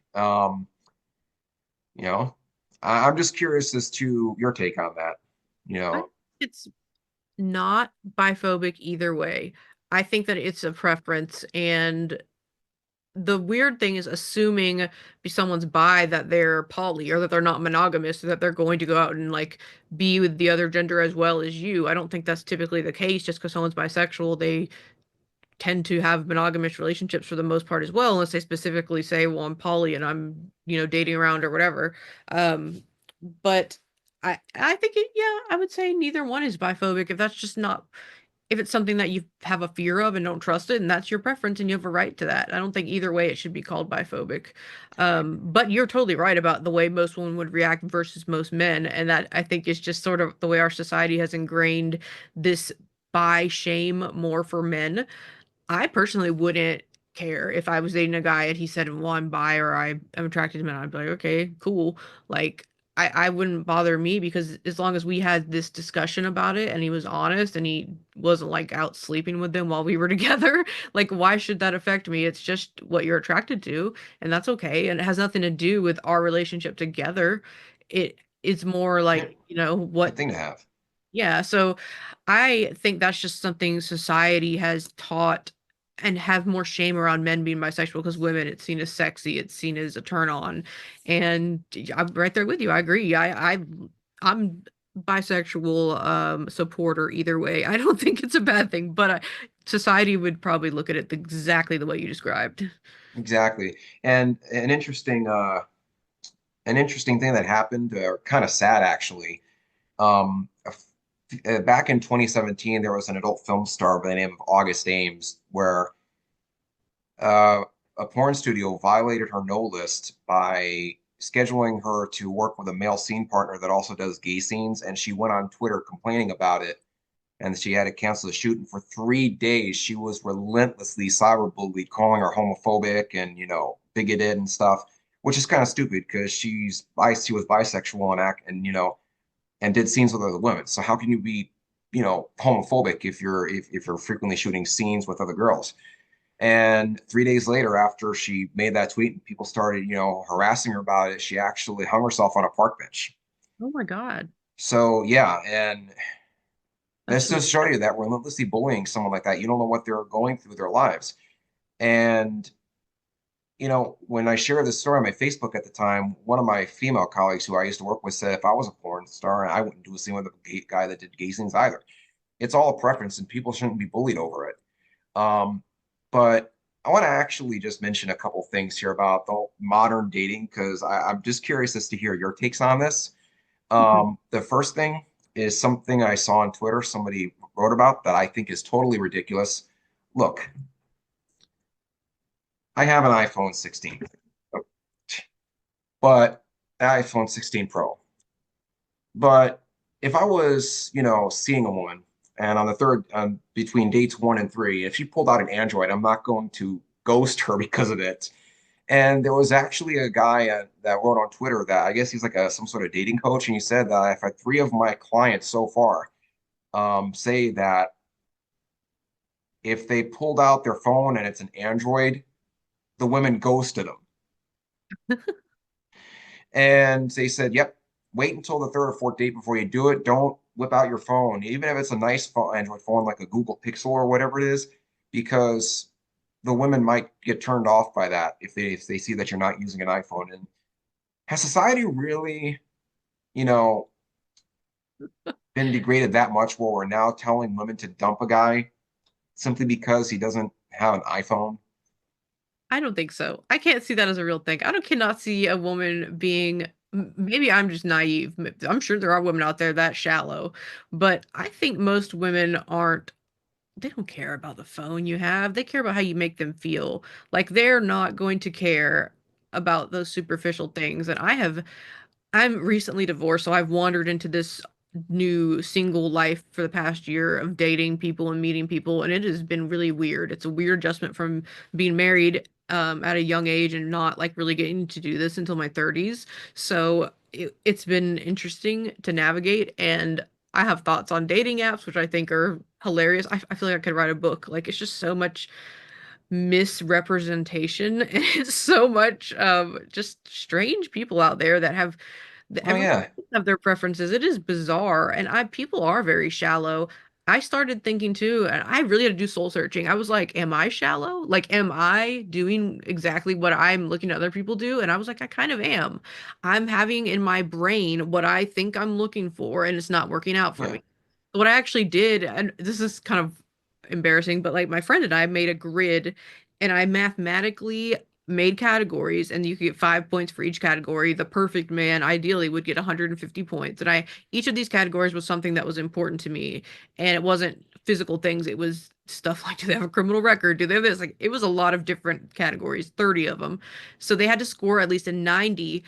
You know, I'm just curious as to your take on that. You I, know, it's not biphobic either way. I think that it's a preference, and the weird thing is assuming if someone's bi that they're poly or that they're not monogamous or that they're going to go out and like be with the other gender as well as you. I don't think that's typically the case. Just because someone's bisexual, they tend to have monogamous relationships for the most part as well, unless they specifically say, well, I'm poly and I'm, dating around or whatever. But I think yeah, I would say neither one is biphobic if that's just not, if it's something that you have a fear of and don't trust it, and that's your preference and you have a right to that. I don't think either way it should be called biphobic. But you're totally right about the way most women would react versus most men, and that I think is just sort of the way our society has ingrained this bi shame more for men. I personally wouldn't care if I was dating a guy and he said, well, I'm bi or I am attracted to men. I'd be like, okay, cool. Like, I wouldn't bother me because as long as we had this discussion about it and he was honest and he wasn't like out sleeping with them while we were together, like, why should that affect me? It's just what you're attracted to, and that's okay. And it has nothing to do with our relationship together. It's more yeah, like, good what, thing to have. yeah, so I think that's just something society has taught and have more shame around men being bisexual because women, it's seen as sexy, it's seen as a turn on. And I'm right there with you. I agree. I'm bisexual supporter either way. I don't think it's a bad thing, but society would probably look at it exactly the way you described. Exactly. And an interesting thing that happened, or kind of sad actually. Back in 2017, there was an adult film star by the name of August Ames, where uh, a porn studio violated her no list by scheduling her to work with a male scene partner that also does gay scenes, and she went on Twitter complaining about it, and she had to cancel the shoot. And for 3 days, she was relentlessly cyberbullied, calling her homophobic and bigoted and stuff, which is kind of stupid because she was bisexual and and did scenes with other women. So how can you be homophobic if you're frequently shooting scenes with other girls? And 3 days later, after she made that tweet and people started harassing her about it, she actually hung herself on a park bench. Oh my God. So yeah, and That's this really does show you that relentlessly bullying someone like that, you don't know what they're going through their lives. And when I shared this story on my Facebook at the time, one of my female colleagues who I used to work with said if I was a porn star, I wouldn't do a scene with a guy that did gay scenes either. It's all a preference, and people shouldn't be bullied over it. But I want to actually just mention a couple things here about the modern dating because I'm just curious as to hear your takes on this. Mhm. The first thing is something I saw on Twitter. Somebody wrote about that I think is totally ridiculous. Look, I have an iPhone 16, but iPhone 16 Pro. But if I was, seeing a woman and on the third, between dates 1 and 3, if she pulled out an Android, I'm not going to ghost her because of it. And there was actually a guy that wrote on Twitter that I guess he's like some sort of dating coach, and he said that I've had 3 of my clients so far say that if they pulled out their phone and it's an Android, the women ghosted them. And they said, yep, wait until the third or fourth date before you do it. Don't whip out your phone, even if it's a nice phone, Android phone like a Google Pixel or whatever it is, because the women might get turned off by that if they see that you're not using an iPhone. And has society really, you know, been degraded that much where we're now telling women to dump a guy simply because he doesn't have an iPhone? I don't think so. I can't see that as a real thing. I don't cannot see a woman being, maybe I'm just naive. I'm sure there are women out there that shallow, but I think most women aren't, they don't care about the phone you have. They care about how you make them feel. Like they're not going to care about those superficial things. And I'm recently divorced, so I've wandered into this new single life for the past year of dating people and meeting people, and it has been really weird. It's a weird adjustment from being married at a young age and not like really getting to do this until my 30s. So it's been interesting to navigate, and I have thoughts on dating apps, which I think are hilarious. I feel like I could write a book. Like it's just so much misrepresentation and it's so much just strange people out there that have Oh everyone yeah, have their preferences. It is bizarre, and I people are very shallow. I started thinking too, and I really had to do soul searching. I was like, am I shallow? Like, am I doing exactly what I'm looking at other people do? And I was like, I kind of am. I'm having in my brain what I think I'm looking for, and it's not working out for yeah. me. What I actually did, and this is kind of embarrassing, but like my friend and I made a grid and I mathematically made categories, and you could get 5 points for each category. The perfect man ideally would get 150 points. And I each of these categories was something that was important to me. And it wasn't physical things, it was stuff like, do they have a criminal record? Do they have this? Like it was a lot of different categories, 30 of them. So they had to score at least a 90,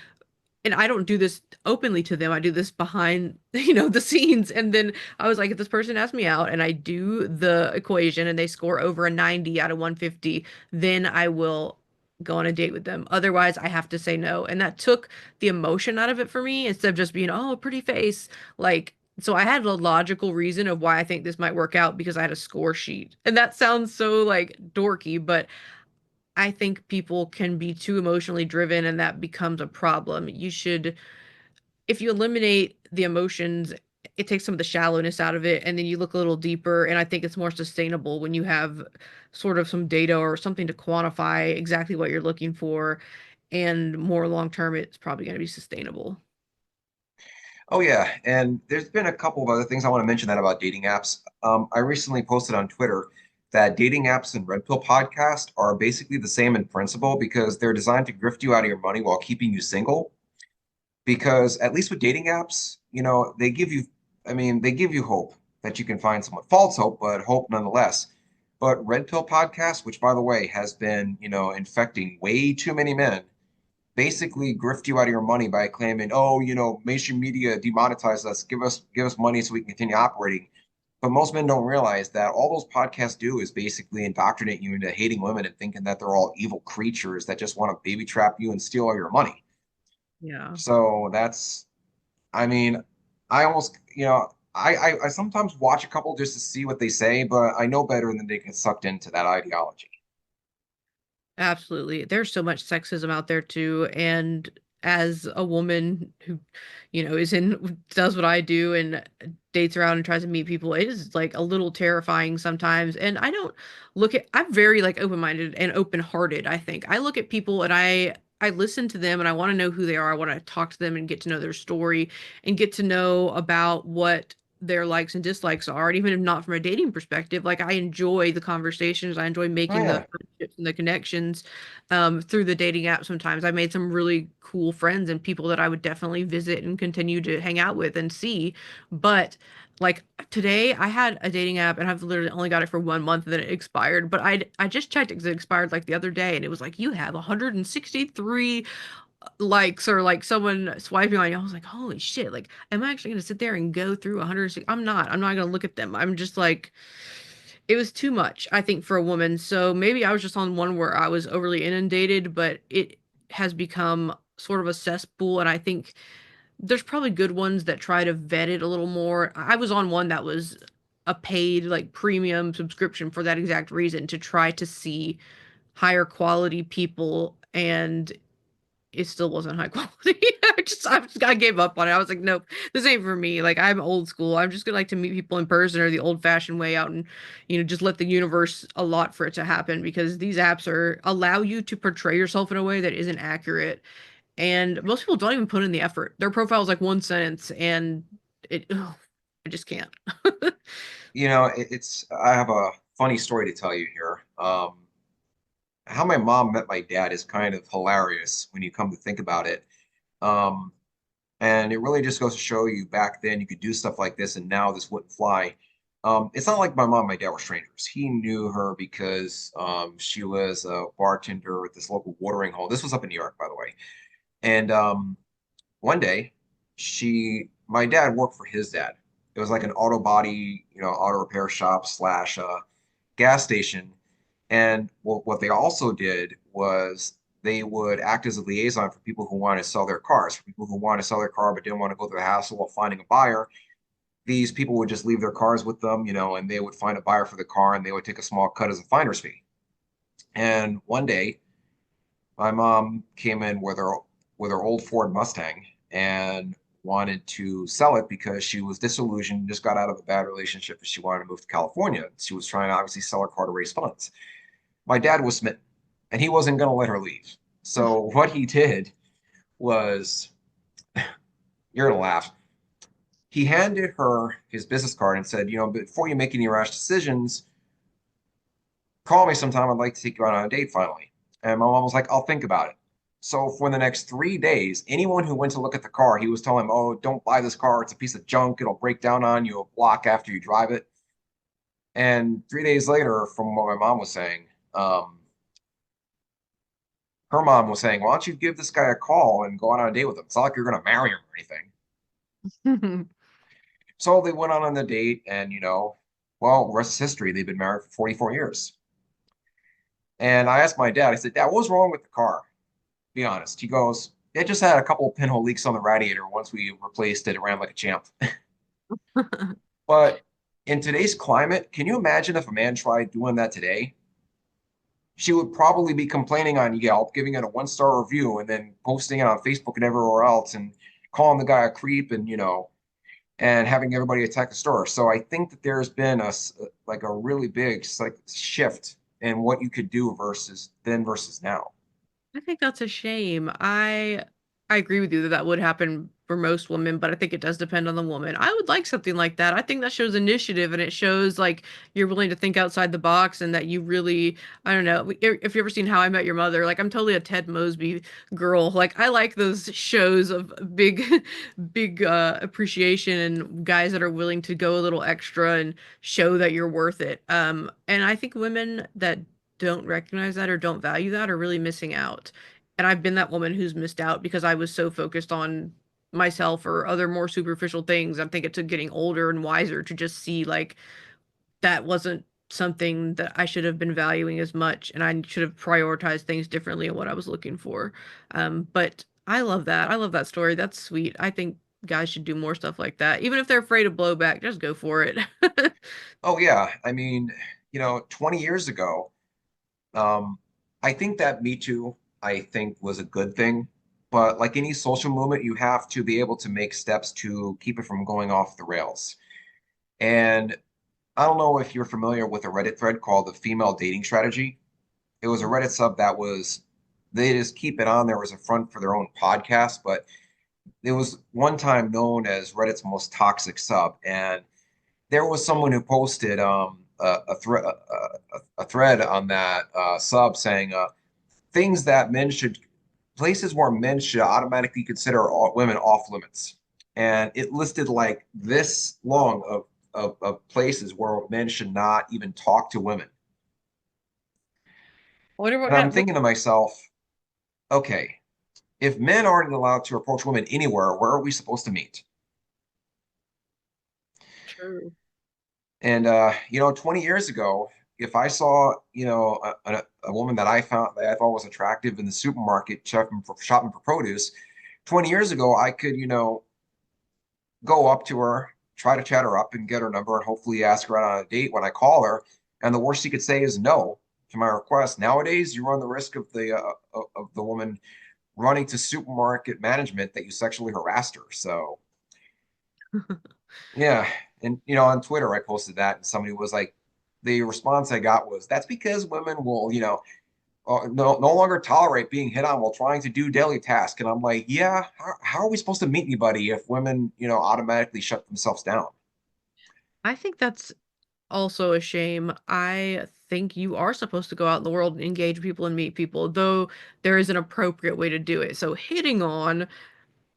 and I don't do this openly to them. I do this behind, the scenes. And then I was like, if this person asks me out and I do the equation and they score over a 90 out of 150, then I will go on a date with them. Otherwise, I have to say no. And that took the emotion out of it for me instead of just being, oh, pretty face. Like, so I had a logical reason of why I think this might work out because I had a score sheet. And that sounds so like dorky, but I think people can be too emotionally driven and that becomes a problem. You should, if you eliminate the emotions, it takes some of the shallowness out of it and then you look a little deeper. And I think it's more sustainable when you have sort of some data or something to quantify exactly what you're looking for. And more long term, it's probably going to be sustainable. Oh yeah, and there's been a couple of other things I want to mention that about dating apps. I recently posted on Twitter that dating apps and Red Pill podcast are basically the same in principle because they're designed to grift you out of your money while keeping you single. Because at least with dating apps, they give you, I mean, they give you hope that you can find someone. False hope, but hope nonetheless. But Red Pill podcast, which by the way has been, infecting way too many men, basically grift you out of your money by claiming, oh, mainstream media demonetized us, give us money so we can continue operating. But most men don't realize that all those podcasts do is basically indoctrinate you into hating women and thinking that they're all evil creatures that just want to baby trap you and steal all your money. Yeah. So I mean, I almost, I sometimes watch a couple just to see what they say, but I know better than they get sucked into that ideology. Absolutely. There's so much sexism out there too. And as a woman who, does what I do and dates around and tries to meet people, it is like a little terrifying sometimes. And I don't I'm very like open-minded and open-hearted, I think. I look at people and I listen to them and I want to know who they are. I want to talk to them and get to know their story and get to know about what their likes and dislikes are. And even if not from a dating perspective, like I enjoy the conversations, I enjoy Oh making the yeah. friendships and the connections through the dating app. Sometimes I made some really cool friends and people that I would definitely visit and continue to hang out with and see. But like today I had a dating app and I've literally only got it for 1 month and then it expired. But I just checked because it expired like the other day and it was like you have 163 likes or like someone swiping on you. I was like, holy shit, like am I actually gonna sit there and go through 160? I'm not gonna look at them. I'm just like, it was too much, I think, for a woman. So maybe I was just on one where I was overly inundated, but it has become sort of a cesspool. And I think there's probably good ones that try to vet it a little more. I was on one that was a paid like premium subscription for that exact reason, to try to see higher quality people, and it still wasn't high quality. I gave up on it. I was like, nope, this ain't for me. Like I'm old school. I'm just gonna like to meet people in person or the old fashioned way out and, just let the universe allot for it to happen, because these apps are allow you to portray yourself in a way that isn't accurate. And most people don't even put in the effort. Their profile is like one sentence and ugh, I just can't. I have a funny story to tell you here. How my mom met my dad is kind of hilarious when you come to think about it. Um, and it really just goes to show you back then you could do stuff like this, and now this wouldn't fly. It's not like my mom and my dad were strangers. He knew her because she was a bartender at this local watering hole. This was up in New York, by the way. And one day, my dad worked for his dad. It was like an auto body, auto repair shop slash gas station. And what they also did was they would act as a liaison for people who want to sell their cars, for people who want to sell their car but didn't want to go through the hassle of finding a buyer. These people would just leave their cars with them, and they would find a buyer for the car and they would take a small cut as a finder's fee. And one day, my mom came in with her old Ford Mustang and wanted to sell it because she was disillusioned, just got out of a bad relationship, and she wanted to move to California. She was trying to obviously sell her car to raise funds. My dad was smitten, and he wasn't going to let her leave. So what he did was, you're going to laugh. He handed her his business card and said, before you make any rash decisions, call me sometime. I'd like to take you out on a date finally. And my mom was like, I'll think about it. So for the next 3 days, anyone who went to look at the car, he was telling them, oh, don't buy this car. It's a piece of junk. It'll break down on you a block after you drive it. And 3 days later, from what my mom was saying, her mom was saying, why don't you give this guy a call and go out on a date with him? It's not like you're going to marry him or anything. So they went on the date and, well, rest is history. They've been married for 44 years. And I asked my dad, I said, Dad, what was wrong with the car? Be honest. He goes, it just had a couple of pinhole leaks on the radiator. Once we replaced it, it ran like a champ. But in today's climate, can you imagine if a man tried doing that today? She would probably be complaining on Yelp, giving it a 1-star review, and then posting it on Facebook and everywhere else, and calling the guy a creep, and and having everybody attack the store. So I think that there's been a really big shift in what you could do versus now. I think that's a shame. I agree with you that that would happen for most women, but I think it does depend on the woman. I would like something like that. I think that shows initiative and it shows like you're willing to think outside the box and that you really, I don't know, if you ever seen How I Met Your Mother, like I'm totally a Ted Mosby girl. Like I like those shows of big, big appreciation and guys that are willing to go a little extra and show that you're worth it. And I think women that don't recognize that or don't value that are really missing out. And I've been that woman who's missed out because I was so focused on myself or other more superficial things. I think it took getting older and wiser to just see like that wasn't something that I should have been valuing as much, and I should have prioritized things differently in what I was looking for. But I love that. I love that story. That's sweet. I think guys should do more stuff like that. Even if they're afraid of blowback, just go for it. Oh yeah, I mean, 20 years ago, I think that Me Too, I think, was a good thing. But like any social movement, you have to be able to make steps to keep it from going off the rails. And I don't know if you're familiar with a Reddit thread called the Female Dating Strategy. It was a Reddit sub that they just keep it on there as a front for their own podcast, but it was one time known as Reddit's most toxic sub. And there was someone who posted a thread on that sub saying things that places where men should automatically consider women off limits. And it listed like this long of places where men should not even talk to women. I wonder And I'm thinking to myself, okay, if men aren't allowed to approach women anywhere, where are we supposed to meet? True. And 20 years ago, if I saw, a woman that I thought was attractive in the supermarket shopping for produce, 20 years ago, I could, go up to her, try to chat her up and get her number and hopefully ask her out on a date when I call her. And the worst she could say is no to my request. Nowadays, you run the risk of the woman running to supermarket management that you sexually harassed her. So yeah. And on Twitter, I posted that and somebody was like, the response I got was, that's because women will, no longer tolerate being hit on while trying to do daily tasks. And I'm like, yeah, how are we supposed to meet anybody if women, automatically shut themselves down? I think that's also a shame. I think you are supposed to go out in the world and engage people and meet people, though there is an appropriate way to do it. So hitting on,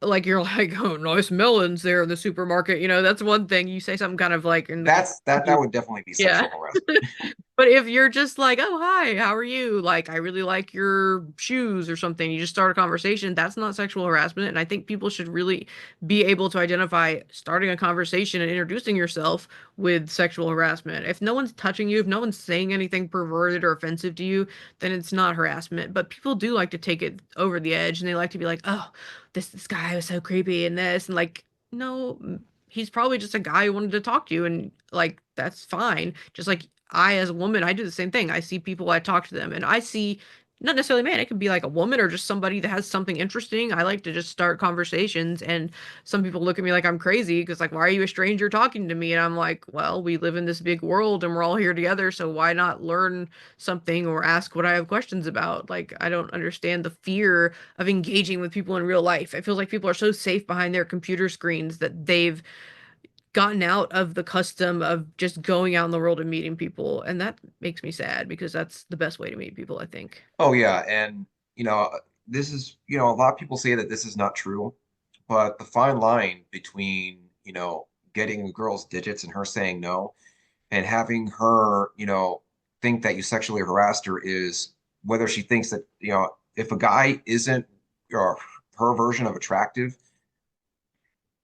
like you're like, oh, nice melons there in the supermarket. That's one thing. You say something kind of like in the That would definitely be yeah. sexual harassment. But if you're just like, oh, hi, how are you? Like, I really like your shoes or something, you just start a conversation, that's not sexual harassment. And I think people should really be able to identify starting a conversation and introducing yourself with sexual harassment. If no one's touching you, if no one's saying anything perverted or offensive to you, then it's not harassment. But people do like to take it over the edge and they like to be like, oh, this guy was so creepy and this and like, no, he's probably just a guy who wanted to talk to you and like that's fine. Just like I, as a woman, I do the same thing. I see people, I talk to them, and I see not necessarily a man, it could be like a woman or just somebody that has something interesting. I like to just start conversations, and some people look at me like I'm crazy because, like, why are you a stranger talking to me? And I'm like, well, we live in this big world and we're all here together, so why not learn something or ask what I have questions about? Like, I don't understand the fear of engaging with people in real life. It feels like people are so safe behind their computer screens that they've gotten out of the custom of just going out in the world and meeting people. And that makes me sad because that's the best way to meet people, I think. Oh yeah, and this is, a lot of people say that this is not true, but the fine line between, getting a girl's digits and her saying no and having her, think that you sexually harassed her is whether she thinks that, if a guy isn't her version of attractive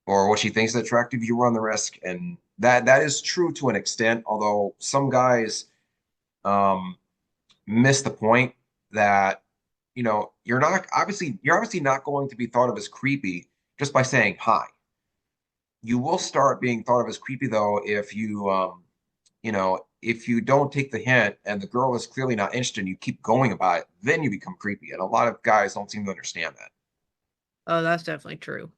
or what she thinks is attractive, you run the risk. And that is true to an extent, although some guys um miss the point that you're obviously not going to be thought of as creepy just by saying hi. You will start being thought of as creepy though if you don't take the hint and the girl is clearly not interested and you keep going about it, then you become creepy. And a lot of guys don't seem to understand that. Oh, that's definitely true.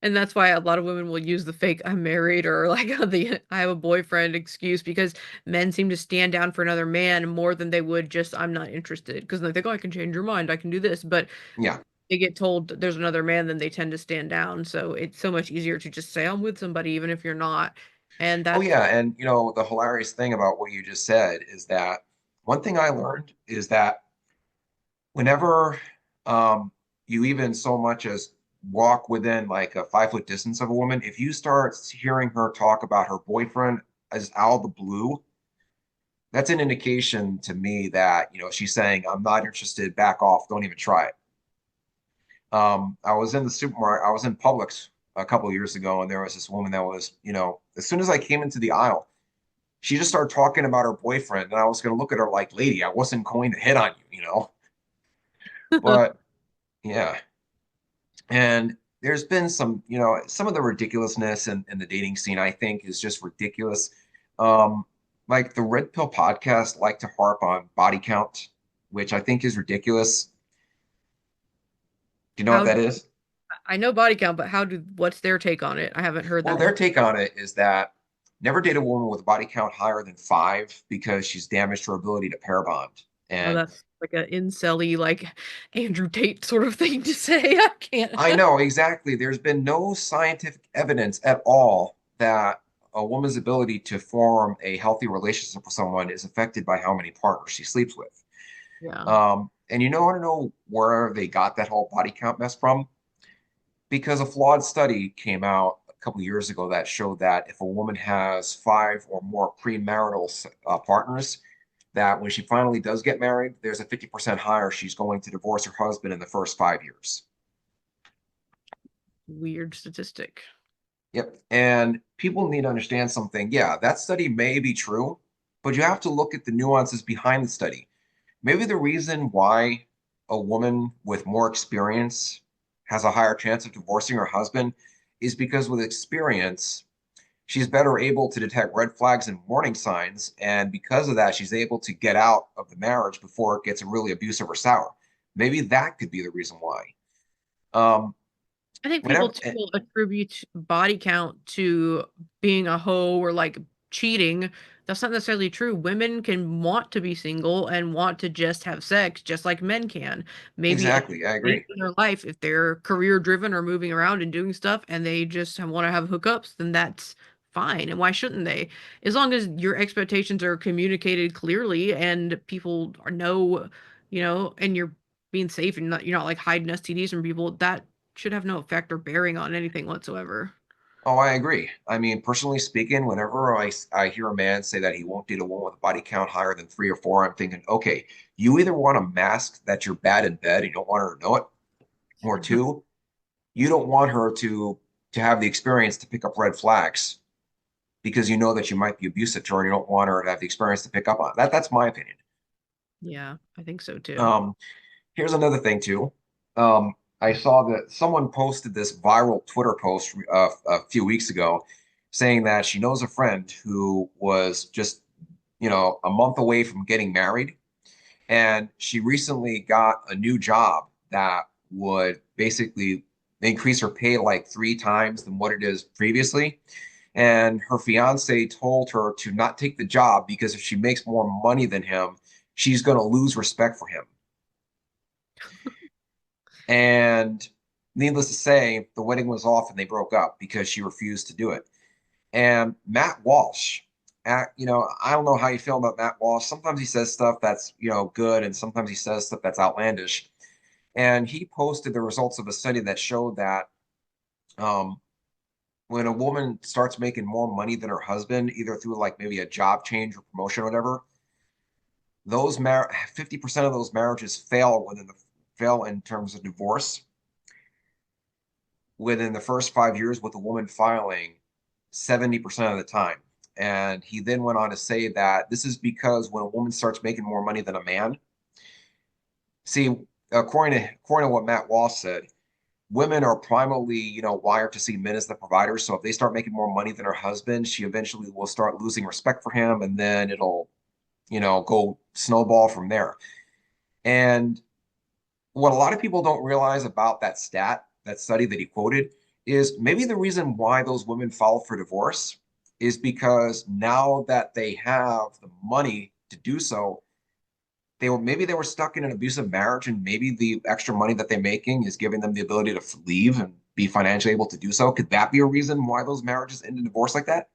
And that's why a lot of women will use the fake "I'm married" or like the "I have a boyfriend" excuse because men seem to stand down for another man more than they would just "I'm not interested" because they think, "Oh, I can change your mind, I can do this." But Yeah. they get told there's another man, then they tend to stand down. So it's so much easier to just say I'm with somebody even if you're not. And Oh that's yeah, and the hilarious thing about what you just said is that one thing I learned is that whenever you even so much as walk within like a 5 foot distance of a woman, if you start hearing her talk about her boyfriend as out of the blue, that's an indication to me that she's saying, "I'm not interested, back off, don't even try it." I was in the supermarket, I was in Publix a couple of years ago, and there was this woman that was, as soon as I came into the aisle, she just started talking about her boyfriend, and I was going to look at her like, "Lady, I wasn't going to hit on you." But yeah. And there's been some of the ridiculousness in the dating scene, I think, is just ridiculous. Um, like the Red Pill podcast like to harp on body count, which I think is ridiculous. Do you know what how that is? I know body count, but what's their take on it? I haven't heard Well, that their one. take on it is that never date a woman with a body count higher than 5 because she's damaged her ability to pair bond. Oh, And that's like a incel-y, like Andrew Tate sort of thing to say. I can't. I know exactly. There's been no scientific evidence at all that a woman's ability to form a healthy relationship with someone is affected by how many partners she sleeps with. Yeah. And you want to know where they got that whole body count mess from? Because a flawed study came out a couple of years ago that showed that if a woman has 5 or more premarital partners, that when she finally does get married, there's a 50% higher she's going to divorce her husband in the first 5 years. Weird statistic. Yep. And people need to understand something. Yeah, that study may be true, but you have to look at the nuances behind the study. Maybe the reason why a woman with more experience has a higher chance of divorcing her husband is because with experience, she's better able to detect red flags and warning signs. And because of that, she's able to get out of the marriage before it gets really abusive or sour. Maybe that could be the reason why. Um, I think people whenever, too will attribute body count to being a hoe or like cheating. That's not necessarily true. Women can want to be single and want to just have sex just like men can. Maybe at exactly, I a stage agree. in their life, if they're career driven or moving around and doing stuff and they just want to have hookups, then that's fine. And why shouldn't they? As long as your expectations are communicated clearly and people know, and you're being safe and you're not like hiding STDs from people, that should have no effect or bearing on anything whatsoever. Oh, I agree. I mean, personally speaking, whenever I hear a man say that he won't date a woman with a body count higher than 3 or 4, I'm thinking, okay, you either want to mask that you're bad in bed and you don't want her to know it, or two, you don't want her to have the experience to pick up red flags because you know that you might be abusive to her and you don't want her to have the experience to pick up on it. That's my opinion. Yeah, I think so too. Um, Here's another thing too. I saw that someone posted this viral Twitter post a few weeks ago saying that she knows a friend who was just a month away from getting married. And she recently got a new job that would basically increase her pay like 3 times than what it is previously. And her fiance told her to not take the job because if she makes more money than him, she's going to lose respect for him. And needless to say, the wedding was off and they broke up because she refused to do it. And Matt Walsh, I don't know how you feel about Matt Walsh. Sometimes he says stuff that's, good, and sometimes he says stuff that's outlandish. And he posted the results of a study that showed that um, when a woman starts making more money than her husband, either through like maybe a job change or promotion or whatever, 50% of those marriages fail in terms of divorce within the first 5 years, with a woman filing 70% of the time. And he then went on to say that this is because when a woman starts making more money than a man, see, according to what Matt Walsh said, women are primarily, wired to see men as the providers. So if they start making more money than her husband, she eventually will start losing respect for him, and then it'll, go snowball from there. And what a lot of people don't realize about that study that he quoted, is maybe the reason why those women filed for divorce is because now that they have the money to do so, they were stuck in an abusive marriage, and maybe the extra money that they're making is giving them the ability to leave and be financially able to do so. Could that be a reason why those marriages end in divorce like that?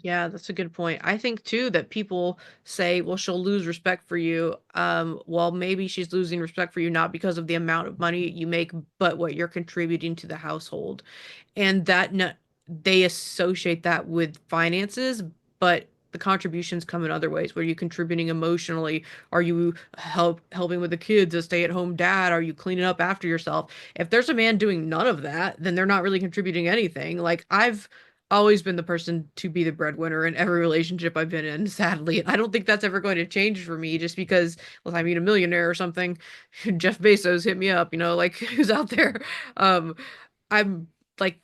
Yeah, that's a good point. I think too that people say, well, she'll lose respect for you. Well, maybe she's losing respect for you not because of the amount of money you make, but what you're contributing to the household. And they associate that with finances, but the contributions come in other ways. Where you contributing emotionally? Are you helping with the kids, a stay-at-home dad? Are you cleaning up after yourself? If there's a man doing none of that, then they're not really contributing anything. Like I've always been the person to be the breadwinner in every relationship I've been in, sadly. And I don't think that's ever going to change for me just because, well, I mean, a millionaire or something, Jeff Bezos hit me up, like who's out there. Um, I'm like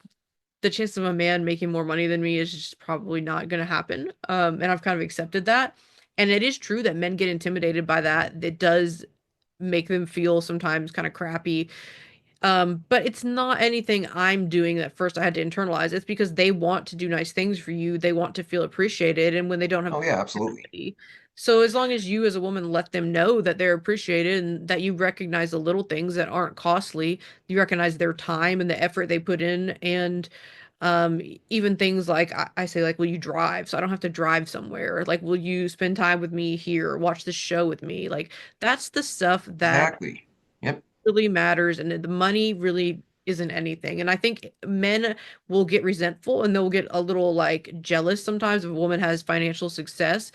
the chance of a man making more money than me is just probably not going to happen. And I've kind of accepted that. And it is true that men get intimidated by that. It does make them feel sometimes kind of crappy, but it's not anything I'm doing that first I had to internalize. It's because they want to do nice things for you. They want to feel appreciated. And when they don't have Oh the yeah, absolutely. opportunity. So as long as you as a woman let them know that they're appreciated and that you recognize the little things that aren't costly, you recognize their time and the effort they put in. And even things like I say, like, will you drive? So I don't have to drive somewhere. Like, will you spend time with me here, watch this show with me? Like, that's the stuff that Exactly. Yep. really matters, and the money really isn't anything. And I think men will get resentful and they'll get a little like jealous sometimes if a woman has financial success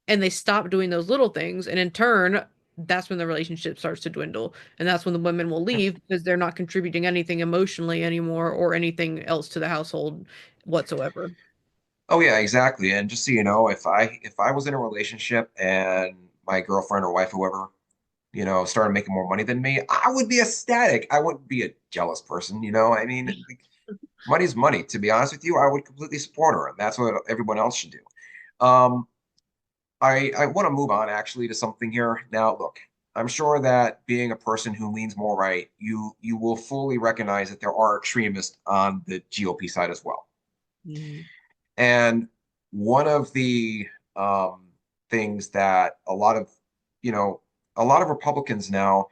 and they stop doing those little things, and in turn that's when the relationship starts to dwindle, and that's when the women will Yep. leave because they're not contributing anything emotionally anymore or anything else to the household whatsoever. Oh yeah, exactly. And just so you know, if I was in a relationship and my girlfriend or wife, whoever, started making more money than me, I would be ecstatic. I wouldn't be a jealous person, I mean, like, money's money. To be honest with you, I would completely support her, and that's what everyone else should do. I want to move on actually to something here. Now, look, I'm sure that being a person who leans more right, you will fully recognize that there are extremists on the GOP side as well. Mhm. And one of the things that you know, a lot of Republicans now,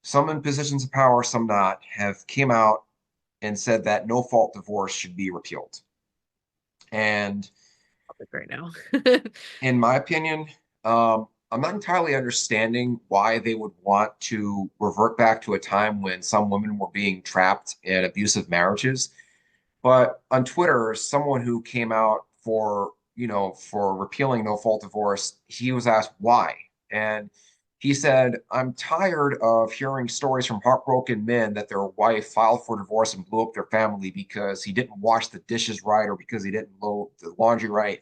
some in positions of power, some not, have came out and said that no fault divorce should be repealed. And Topic right now. in my opinion, I'm not entirely understanding why they would want to revert back to a time when some women were being trapped in abusive marriages. But on Twitter, someone who came out for repealing no fault divorce, he was asked why. And he said, I'm tired of hearing stories from heartbroken men that their wife filed for divorce and blew up their family because he didn't wash the dishes right or because he didn't load the laundry right.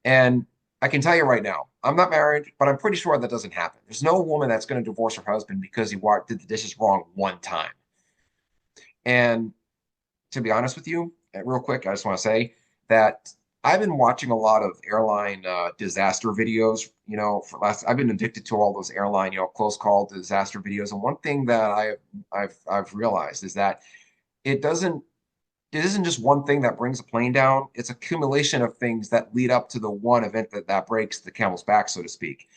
And I can tell you right now, I'm not married, but I'm pretty sure that doesn't happen. There's no woman that's going to divorce her husband because did the dishes wrong one time. And to be honest with you, real quick, I just want to say that I've been watching a lot of airline disaster videos, I've been addicted to all those airline, close call disaster videos. And one thing that I've realized is that it doesn't it isn't just one thing that brings a plane down. It's accumulation of things that lead up to the one event that breaks the camel's back, so to speak.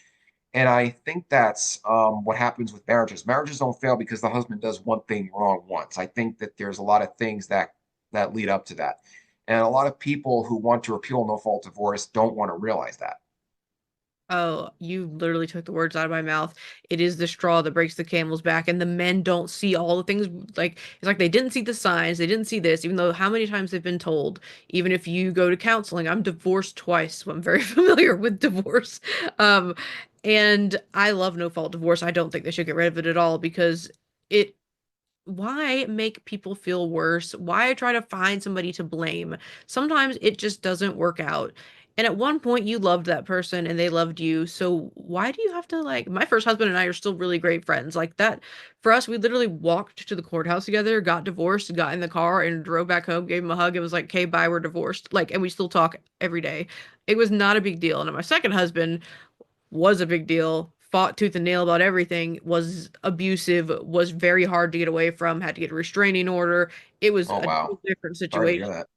And I think that's what happens with marriages. Marriages don't fail because the husband does one thing wrong once. I think that there's a lot of things that lead up to that. And a lot of people who want to repeal no-fault divorce don't want to realize that. Oh, you literally took the words out of my mouth. It is the straw that breaks the camel's back, and the men don't see all the things. Like, it's like they didn't see the signs, they didn't see this, even though how many times they've been told. Even if you go to counseling, I'm divorced twice, so I'm very familiar with divorce. Um, and I love no fault divorce. I don't think they should get rid of it at all because it why make people feel worse? Why try to find somebody to blame? Sometimes it just doesn't work out. And at one point you loved that person and they loved you. So why do you have to like my first husband and I are still really great friends. Like that for us, we literally walked to the courthouse together, got divorced, got in the car and drove back home, gave him a hug. It was like, okay, bye, we're divorced. Like, and we still talk every day. It was not a big deal. And my second husband was a big deal, fought tooth and nail about everything, was abusive, was very hard to get away from, had to get a restraining order. It was Oh, a wow. different Sorry to hear situation. that.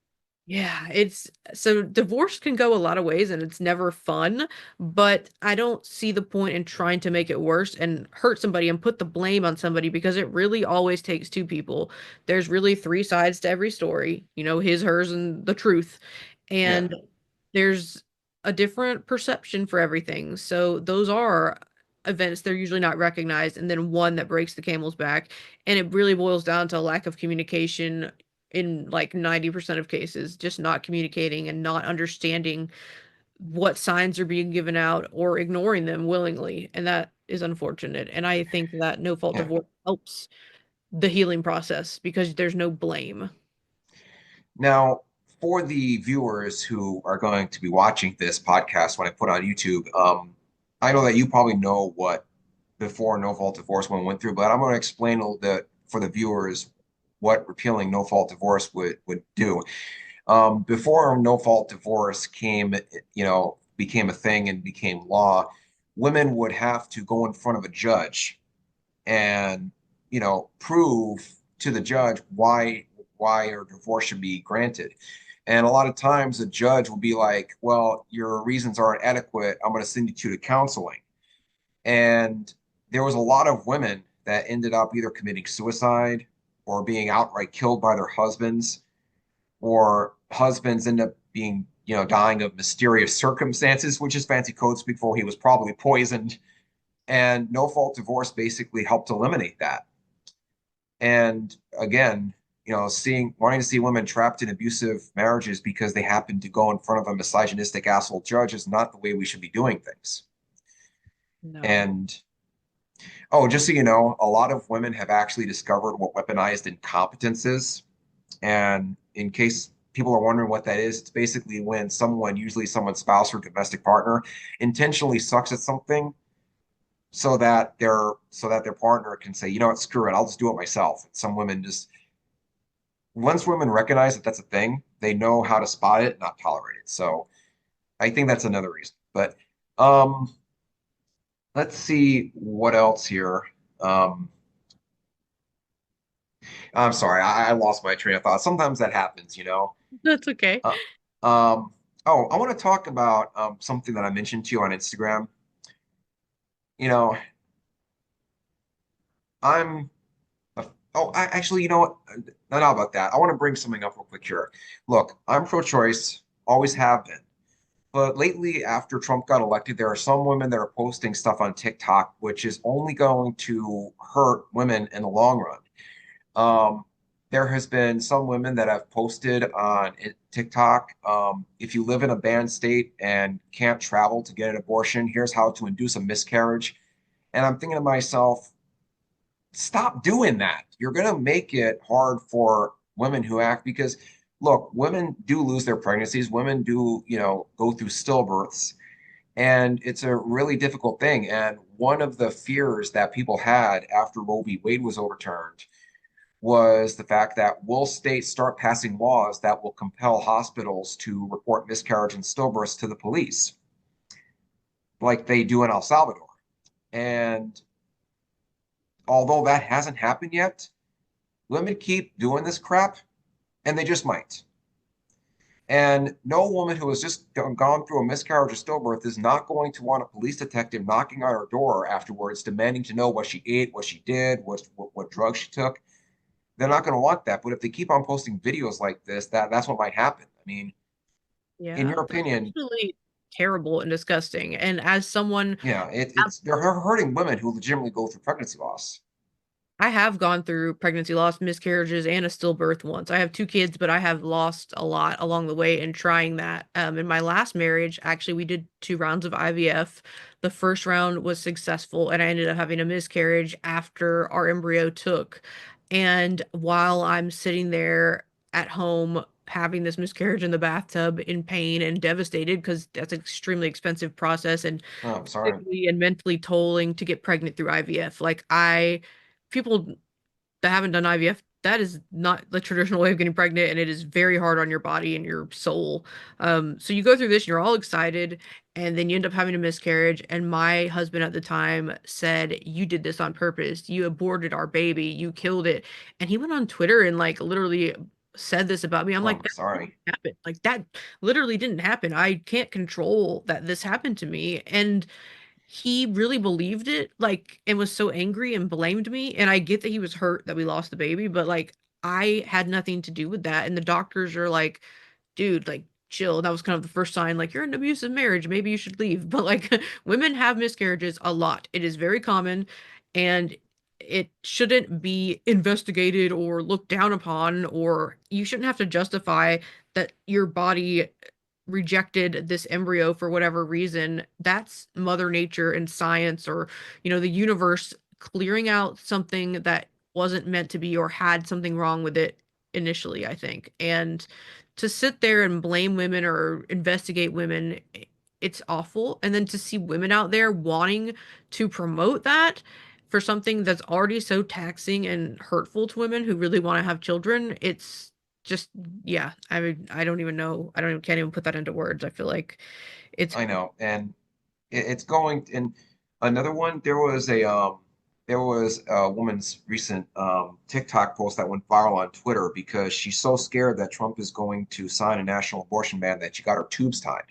Yeah, it's so divorce can go a lot of ways and it's never fun, but I don't see the point in trying to make it worse and hurt somebody and put the blame on somebody because it really always takes two people. There's really three sides to every story, his, hers, and the truth. Yeah. And there's a different perception for everything. So those are events they're usually not recognized, and then one that breaks the camel's back. And it really boils down to a lack of communication in like 90% of cases, just not communicating and not understanding what signs are being given out or ignoring them willingly. And that is unfortunate. And I think that no fault Yeah. divorce helps the healing process because there's no blame. Now, for the viewers who are going to be watching this podcast when I put on YouTube, I know that you probably know what before no fault divorce one went through, but I'm going to explain a little bit for the viewers what repealing no fault divorce would do. Before no fault divorce became a thing and became law, women would have to go in front of a judge and prove to the judge why a divorce should be granted. And a lot of times the judge will be like, well, your reasons aren't adequate. I'm going to send you to counseling. And there was a lot of women that ended up either committing suicide or being outright killed by their husbands, or husbands end up being, dying of mysterious circumstances, which is fancy code speak for he was probably poisoned. And no fault divorce basically helped eliminate that. And again, wanting to see women trapped in abusive marriages because they happen to go in front of a misogynistic asshole judge is not the way we should be doing things. No. And oh, just so you know, a lot of women have actually discovered what weaponized incompetence is. And in case people are wondering what that is, it's basically when someone, usually someone's spouse or domestic partner, intentionally sucks at something so that their partner can say, you know what, screw it, I'll just do it myself. And some women just once women recognize that that's a thing, they know how to spot it, not tolerate it. So I think that's another reason. But um, let's see what else here. Um, I'm sorry, I lost my train of thought. Sometimes that happens. That's okay. Uh, oh, I want to talk about something that I mentioned to you on Instagram. You know, I'm actually, you know what? Not about that. I want to bring something up real quick here. Look, I'm pro-choice, always have been. But lately, after Trump got elected, there are some women that are posting stuff on TikTok, which is only going to hurt women in the long run. Um, there has been some women that have posted on TikTok, if you live in a banned state and can't travel to get an abortion, here's how to induce a miscarriage. And I'm thinking to myself, stop doing that. You're going to make it hard for women who act because look, women do lose their pregnancies. Women do, go through stillbirths, and it's a really difficult thing. And one of the fears that people had after Roe v. Wade was overturned was the fact that will states start passing laws that will compel hospitals to report miscarriage and stillbirths to the police, like they do in El Salvador. And although that hasn't happened yet, women keep doing this crap, and they just might. And no woman who has just gone through a miscarriage or stillbirth is not going to want a police detective knocking on her door afterwards, demanding to know what she ate, what she did, what drugs she took. They're not going to want that. But if they keep on posting videos like this, that's what might happen. I mean, in Yeah, your that's opinion, absolutely terrible and disgusting. And as someone, yeah, it's they're hurting women who legitimately go through pregnancy loss. I have gone through pregnancy loss, miscarriages, and a stillbirth once. I have two kids, but I have lost a lot along the way in trying that. In my last marriage, actually, we did 2 rounds of IVF. The first round was successful, and I ended up having a miscarriage after our embryo took. And while I'm sitting there at home having this miscarriage in the bathtub in pain and devastated because that's an extremely expensive process and Oh, I'm sorry. physically and mentally tolling to get pregnant through IVF. People that haven't done IVF, that is not the traditional way of getting pregnant, and it is very hard on your body and your soul. So you go through this, and you're all excited, and then you end up having a miscarriage. And my husband at the time said, "You did this on purpose. You aborted our baby. You killed it." And he went on Twitter and like literally said this about me. I'm Oh, like, I'm that didn't sorry. happen. Like that literally didn't happen. I can't control that this happened to me. And he really believed it, like, and was so angry and blamed me. And I get that he was hurt that we lost the baby, but like, I had nothing to do with that. And the doctors are like, dude, like, chill. That was kind of the first sign, like, you're in an abusive marriage. Maybe you should leave. But like, women have miscarriages a lot. It is very common, and it shouldn't be investigated or looked down upon, or you shouldn't have to justify that your body rejected this embryo for whatever reason. That's Mother Nature and science, or, the universe clearing out something that wasn't meant to be or had something wrong with it initially, I think. And to sit there and blame women or investigate women, it's awful. And then to see women out there wanting to promote that for something that's already so taxing and hurtful to women who really want to have children, it's just, yeah, I don't even know. I don't even can't even put that into words. I feel like it's I know, and it's going. And another one, there was a woman's recent TikTok post that went viral on Twitter because she's so scared that Trump is going to sign a national abortion ban that she got her tubes tied.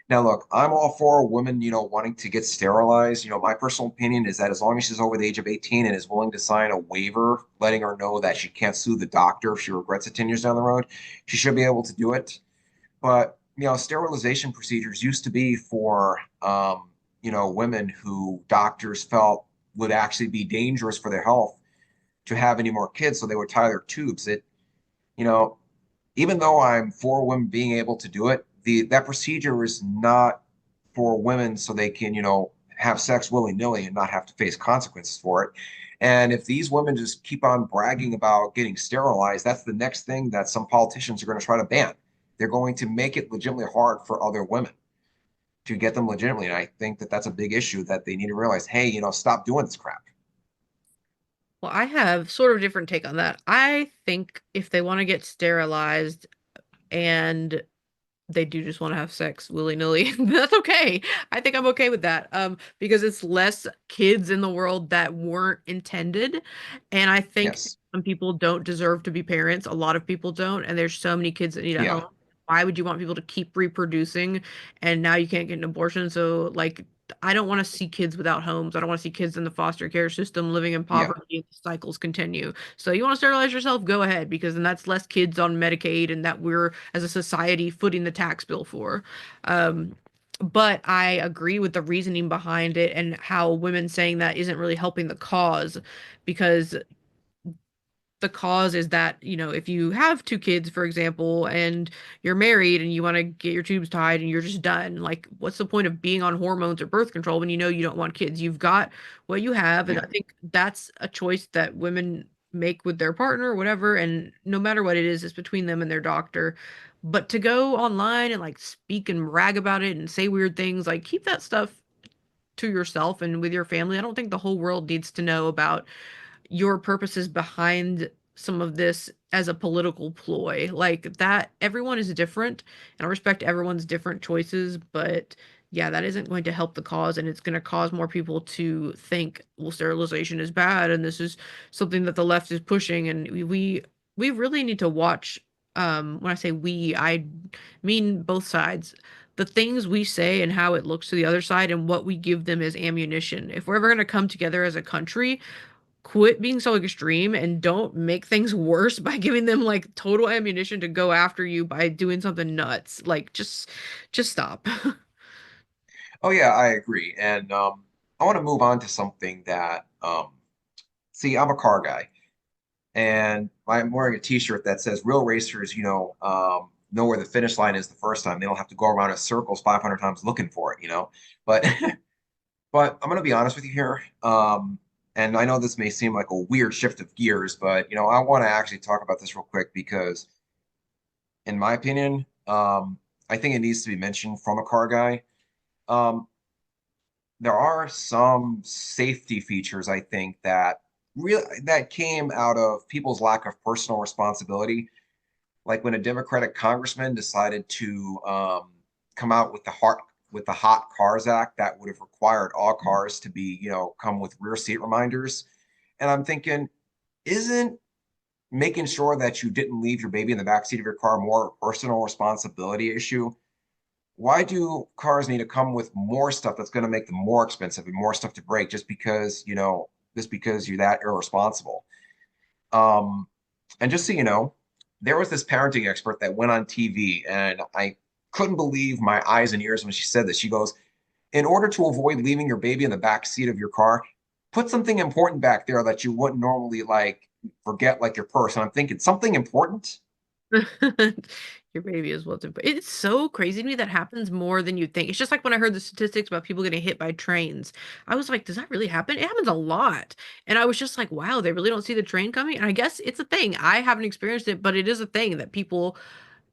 Now, look, I'm all for women, wanting to get sterilized. My personal opinion is that as long as she's over the age of 18 and is willing to sign a waiver letting her know that she can't sue the doctor if she regrets it 10 years down the road, she should be able to do it. But, sterilization procedures used to be for, women who doctors felt would actually be dangerous for their health to have any more kids. So they would tie their tubes. You know, Even though I'm for women being able to do it, that procedure is not for women so they can, have sex willy-nilly and not have to face consequences for it. And if these women just keep on bragging about getting sterilized, that's the next thing that some politicians are going to try to ban. They're going to make it legitimately hard for other women to get them legitimately. And I think that that's a big issue that they need to realize, hey, stop doing this crap. well, I have sort of a different take on that. I think if they want to get sterilized and they do just want to have sex willy-nilly, that's okay. I think I'm okay with that. Because it's less kids in the world that weren't intended. And I think Yes. some people don't deserve to be parents. A lot of people don't, and there's so many kids that need a Yeah. home. Why would you want people to keep reproducing and now you can't get an abortion? So like, I don't want to see kids without homes. I don't want to see kids in the foster care system living in Yeah. poverty and the cycles continue. So you want to sterilize yourself, go ahead, because then that's less kids on Medicaid and that we're as a society footing the tax bill for. Um, but I agree with the reasoning behind it and how women saying that isn't really helping the cause, because the cause is that, if you have two kids, for example, and you're married and you want to get your tubes tied and you're just done, like, what's the point of being on hormones or birth control when you don't want kids? You've got what you have. And Yeah. I think that's a choice that women make with their partner or whatever. And no matter what it is, it's between them and their doctor. But to go online and like speak and brag about it and say weird things, like, keep that stuff to yourself and with your family. I don't think the whole world needs to know about your purposes behind some of this as a political ploy. Like that, everyone is different, and I respect everyone's different choices, but yeah, that isn't going to help the cause, and it's going to cause more people to think, well, sterilization is bad, and this is something that the left is pushing, and we really need to watch. When I say we, I mean both sides. The things we say and how it looks to the other side and what we give them as ammunition. If we're ever going to come together as a country, quit being so extreme and don't make things worse by giving them like total ammunition to go after you by doing something nuts. Like just stop. Oh yeah, I agree. And I want to move on to something that see, I'm a car guy and I'm wearing a t-shirt that says real racers, know where the finish line is the first time. They don't have to go around in circles 500 times looking for it. But but I'm gonna be honest with you here. And I know this may seem like a weird shift of gears, but I want to actually talk about this real quick because in my opinion, I think it needs to be mentioned from a car guy. Um, there are some safety features I think that came out of people's lack of personal responsibility. Like when a Democratic congressman decided to come out with the Hot Cars Act that would have required all cars to be, come with rear seat reminders. And I'm thinking, isn't making sure that you didn't leave your baby in the back seat of your car more personal responsibility issue? Why do cars need to come with more stuff that's going to make them more expensive and more stuff to break just because you're that irresponsible? Um, and just so you know, there was this parenting expert that went on TV, and I couldn't believe my eyes and ears when she said this. She goes, in order to avoid leaving your baby in the back seat of your car, put something important back there that you wouldn't normally like forget, like your purse. And I'm thinking, something important? Your baby is what's important. It's so crazy to me that happens more than you think. It's just like when I heard the statistics about people getting hit by trains. I was like, does that really happen? It happens a lot. And I was just like, wow, they really don't see the train coming. And I guess it's a thing. I haven't experienced it, but it is a thing that people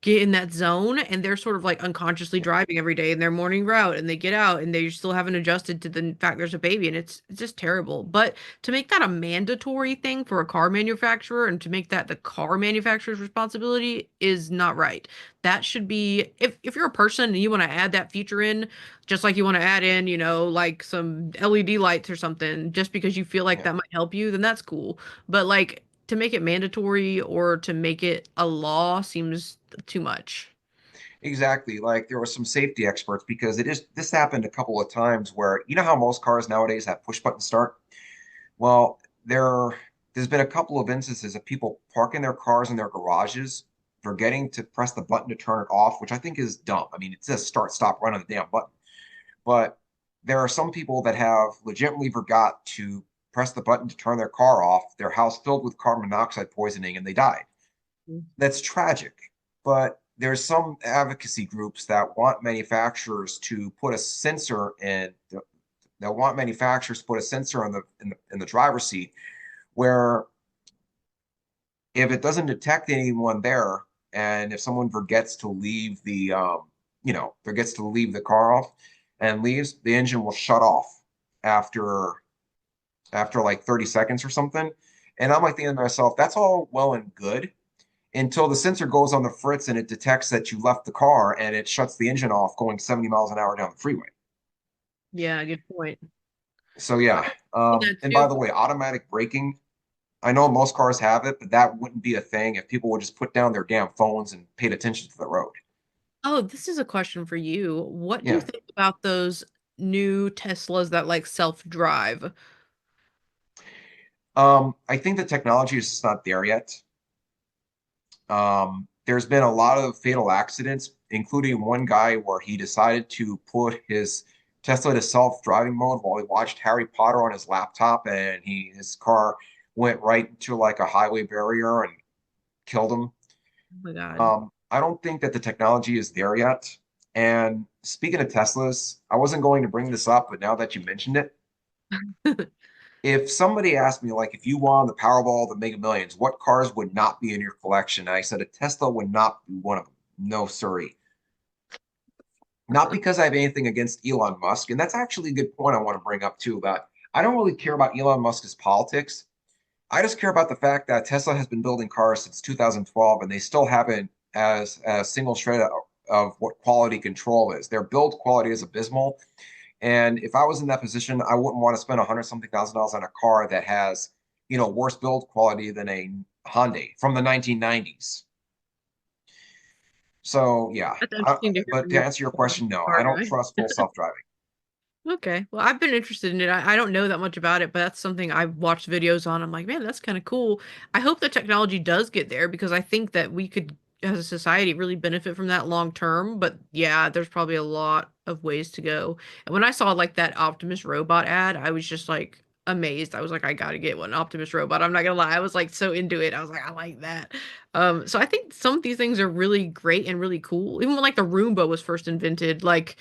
get in that zone and they're sort of like unconsciously driving every day in their morning route and they get out and they still haven't adjusted to the fact there's a baby and it's just terrible. But to make that a mandatory thing for a car manufacturer and to make that the car manufacturer's responsibility is not right. That should be if you're a person and you want to add that feature in, just like you want to add in, like some LED lights or something, just because you feel like Yeah, that might help you, then that's cool. But like to make it mandatory or to make it a law seems too much. exactly. Like there were some safety experts because this happened a couple of times where how most cars nowadays have push button start. Well, there's been a couple of instances of people parking their cars in their garages, forgetting to press the button to turn it off, which I think is dumb. I mean, it says start, stop, run on the damn button. But there are some people that have legitimately forgot to press the button to turn their car off, their house filled with carbon monoxide poisoning, and they died. That's tragic. But there's some advocacy groups that want manufacturers to put a sensor in that want manufacturers to put a sensor in the driver's seat where if it doesn't detect anyone there and if someone forgets to leave forgets to leave the car off and leaves, the engine will shut off after like 30 seconds or something. And I'm like thinking to myself, that's all well and good until the sensor goes on the fritz and it detects that you left the car and it shuts the engine off going 70 miles an hour down the freeway. Yeah, good point. So I yeah. did that And by too. the way, automatic braking, I know most cars have it, but that wouldn't be a thing if people would just put down their damn phones and paid attention to the road. Oh, this is a question for you. What do you Yeah. think about those new Teslas that like self-drive? I think the technology is just not there yet. There's been a lot of fatal accidents, including one guy where he decided to put his Tesla to self-driving mode while he watched Harry Potter on his laptop, and his car went right into like a highway barrier and killed him. Oh my God. I don't think that the technology is there yet. And speaking of Teslas, I wasn't going to bring this up, but now that you mentioned it, if somebody asked me, like, if you won the Powerball, the Mega Millions, what cars would not be in your collection? I said a Tesla would not be one of them. No, sorry. Not because I have anything against Elon Musk. And that's actually a good point I want to bring up too about I don't really care about Elon Musk's politics. I just care about the fact that Tesla has been building cars since 2012, and they still haven't as a single shred of what quality control is. Their build quality is abysmal. And if I was in that position, I wouldn't want to spend 100 something thousand dollars on a car that has, worse build quality than a Hyundai from the 1990s. So yeah, That's interesting to hear but from to your answer your question, no, I car don't guy. trust full self-driving. Okay. Well, I've been interested in it. I don't know that much about it, but that's something I've watched videos on. I'm like, man, that's kind of cool. I hope the technology does get there because I think that we could, as a society, really benefit from that long term. But yeah, there's probably a lot of ways to go. And when I saw like that Optimus robot ad, I was just like amazed. I was like, I gotta get one Optimus robot. I'm not gonna lie. I was like so into it. I was like, I like that. So I think some of these things are really great and really cool. Even when like the Roomba was first invented, like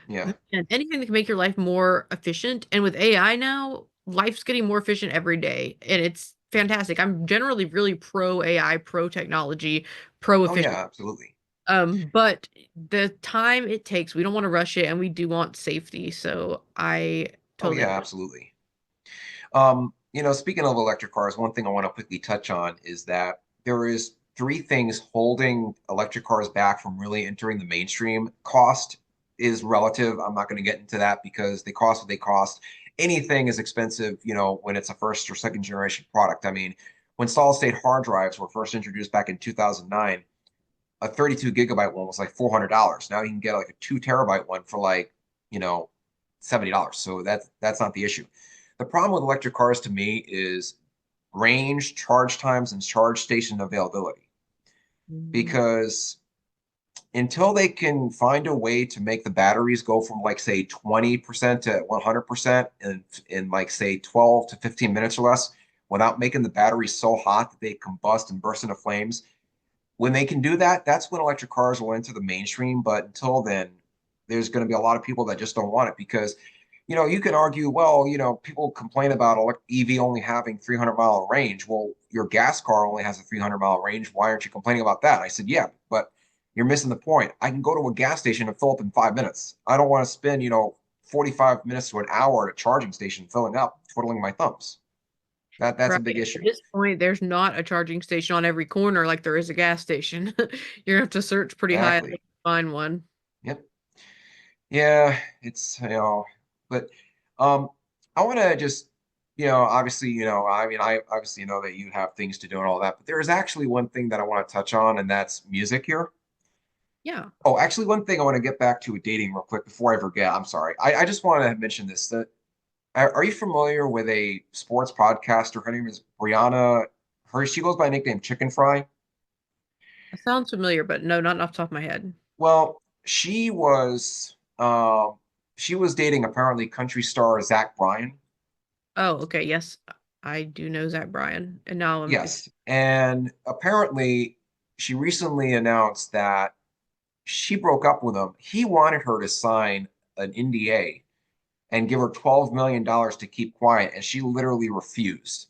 Yeah. and anything that can make your life more efficient. And with AI now, life's getting more efficient every day, and it's fantastic. I'm generally really pro AI, pro technology, pro Oh yeah, efficient. absolutely. But the time it takes, we don't want to rush it, and we do want safety. So I Oh totally yeah, understand. absolutely. Speaking of electric cars, one thing I want to quickly touch on is that there is three things holding electric cars back from really entering the mainstream. Cost is relative. I'm not going to get into that because they cost what they cost. Anything is expensive, when it's a first or second generation product. I mean, when solid state hard drives were first introduced back in 2009, a 32 gigabyte one was like $400. Now you can get like a 2 terabyte one for like, you know, $70. So that's not the issue. The problem with electric cars to me is range, charge times, and charge station availability. Mhm. Because until they can find a way to make the batteries go from like say 20% to 100% in like say 12 to 15 minutes or less without making the batteries so hot that they combust and burst into flames, when they can do that, that's when electric cars will enter the mainstream. But until then, there's going to be a lot of people that just don't want it because, you can argue, well, people complain about EV only having 300-mile range. Well, your gas car only has a 300-mile range. Why aren't you complaining about that? I said, yeah, but you're missing the point. I can go to a gas station and fill up in 5 minutes. I don't want to spend, 45 minutes to an hour at a charging station filling up, twiddling my thumbs. That's a Right. big At issue. this point, there's not a charging station on every corner like there is a gas station. You're gonna have to search pretty high up to Exactly. find one. Yep. Yeah, it's but um I want to just obviously I mean I obviously know that you have things to do and all that, but there is actually one thing that I want to touch on, and that's music here. Yeah. Oh, actually, one thing I want to get back to with dating real quick before I forget. I'm sorry. I just want to mention this. That are you familiar with a sports podcaster? Her name is Brianna. She goes by nickname Chicken Fry. That sounds familiar, but no, not off the top of my head. Well, she was dating apparently country star Zach Bryan. Oh, okay. Yes, I do know Zach Bryan, and now Yes. And apparently, she recently announced that she broke up with him. He wanted her to sign an NDA and give her $12 million to keep quiet, and she literally refused.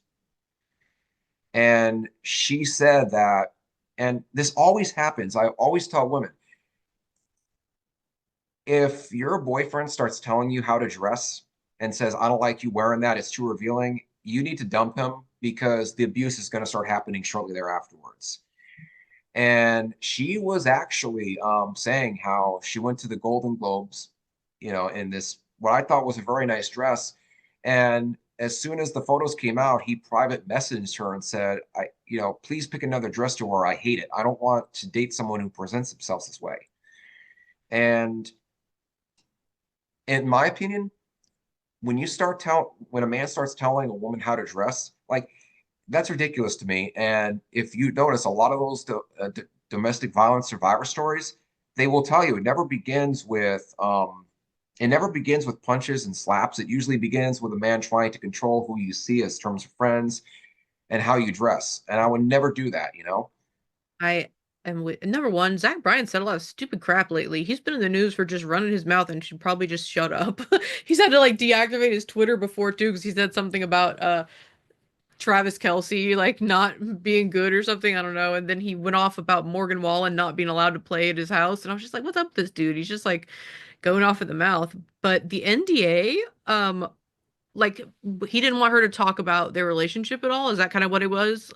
And she said that, and this always happens. I always tell women, if your boyfriend starts telling you how to dress and says, I don't like you wearing that, it's too revealing, you need to dump him because the abuse is going to start happening shortly thereafterwards. And she was actually saying how she went to the Golden Globes, in this what I thought was a very nice dress. And as soon as the photos came out, he private messaged her and said, please pick another dress to wear. I hate it. I don't want to date someone who presents themselves this way. And in my opinion, when a man starts telling a woman how to dress, like that's ridiculous to me. And if you notice, a lot of those domestic violence survivor stories, they will tell you it never begins with punches and slaps. It usually begins with a man trying to control who you see as terms of friends and how you dress. And I would never do that. I am with number one. Zach Bryan said a lot of stupid crap lately. He's been in the news for just running his mouth and should probably just shut up. He's had to like deactivate his Twitter before too because he said something about Travis Kelce like not being good or something. I don't know. And then he went off about Morgan Wallen not being allowed to play at his house. And I was just like, what's up with this dude? He's just like going off at the mouth. But the NDA, like he didn't want her to talk about their relationship at all? Is that kind of what it was?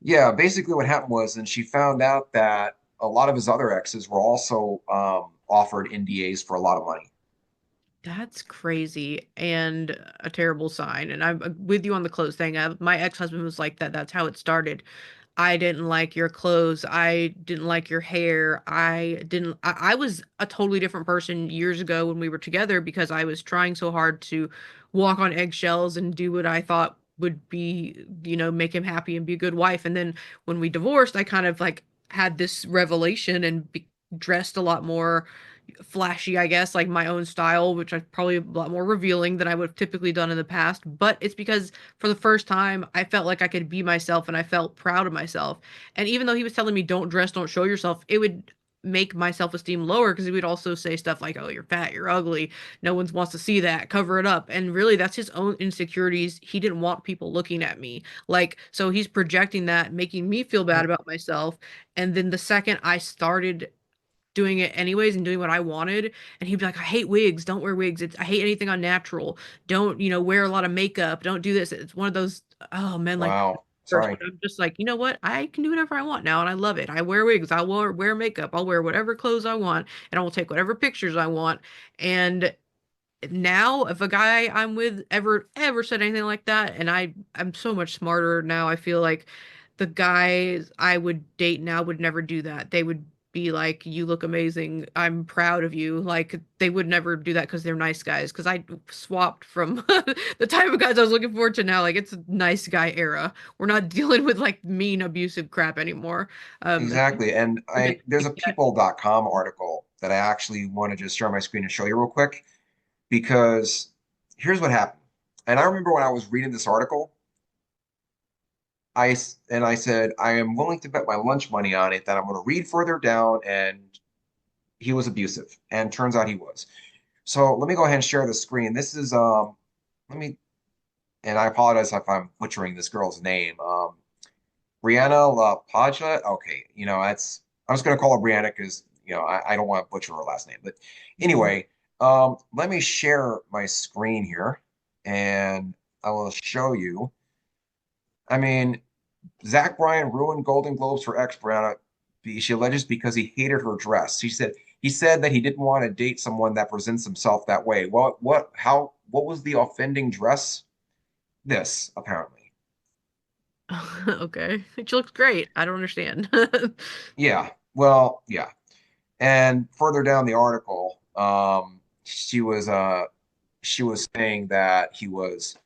Yeah, basically what happened was, and she found out that a lot of his other exes were also offered NDAs for a lot of money. That's crazy and a terrible sign. And I'm with you on the clothes thing. My ex-husband was like that. That's how it started. I didn't like your clothes. I didn't like your hair. I didn't, I was a totally different person years ago when we were together because I was trying so hard to walk on eggshells and do what I thought would be, make him happy and be a good wife. And then when we divorced, I kind of like had this revelation and dressed a lot more flashy, I guess, like my own style, which I probably a lot more revealing than I would have typically done in the past. But it's because for the first time, I felt like I could be myself and I felt proud of myself. And even though he was telling me, don't dress, don't show yourself, it would make my self-esteem lower because he would also say stuff like, oh, you're fat, you're ugly, no one wants to see that, cover it up. And really, that's his own insecurities. He didn't want people looking at me. Like, so he's projecting that, making me feel bad about myself. And then the second I started doing it anyways and doing what I wanted. And he'd be like, I hate wigs. Don't wear wigs. I hate anything unnatural. Don't, wear a lot of makeup. Don't do this. It's one of those, oh man, like Wow, first, sorry. but I'm just like, you know what? I can do whatever I want now. And I love it. I wear wigs. I will wear makeup. I'll wear whatever clothes I want and I will take whatever pictures I want. And now if a guy I'm with ever said anything like that, and I'm so much smarter now, I feel like the guys I would date now would never do that. They would be like, you look amazing, I'm proud of you. Like they would never do that because they're nice guys, because I swapped from the type of guys I was looking forward to now. Like it's a nice guy era. We're not dealing with like mean abusive crap anymore. Exactly. And We're getting there's a like that. people.com article that I actually want to just share my screen and show you real quick because here's what happened. And I remember when I was reading this article, I said I am willing to bet my lunch money on it that I'm going to read further down and he was abusive. And turns out he was. So let me go ahead and share the screen. This is let me and I apologize if I'm butchering this girl's name. Brianna La Paja. Okay, that's I'm just gonna call her Brianna because I don't want to butcher her last name. But Mhm. anyway, let me share my screen here and I will show you. I mean, Zach Bryan ruined Golden Globes for ex Brianna. She alleges because he hated her dress. He said that he didn't want to date someone that presents himself that way. What was the offending dress? This apparently. Okay. She looks great. I don't understand. Yeah. Well, yeah. And further down the article, she was saying that he was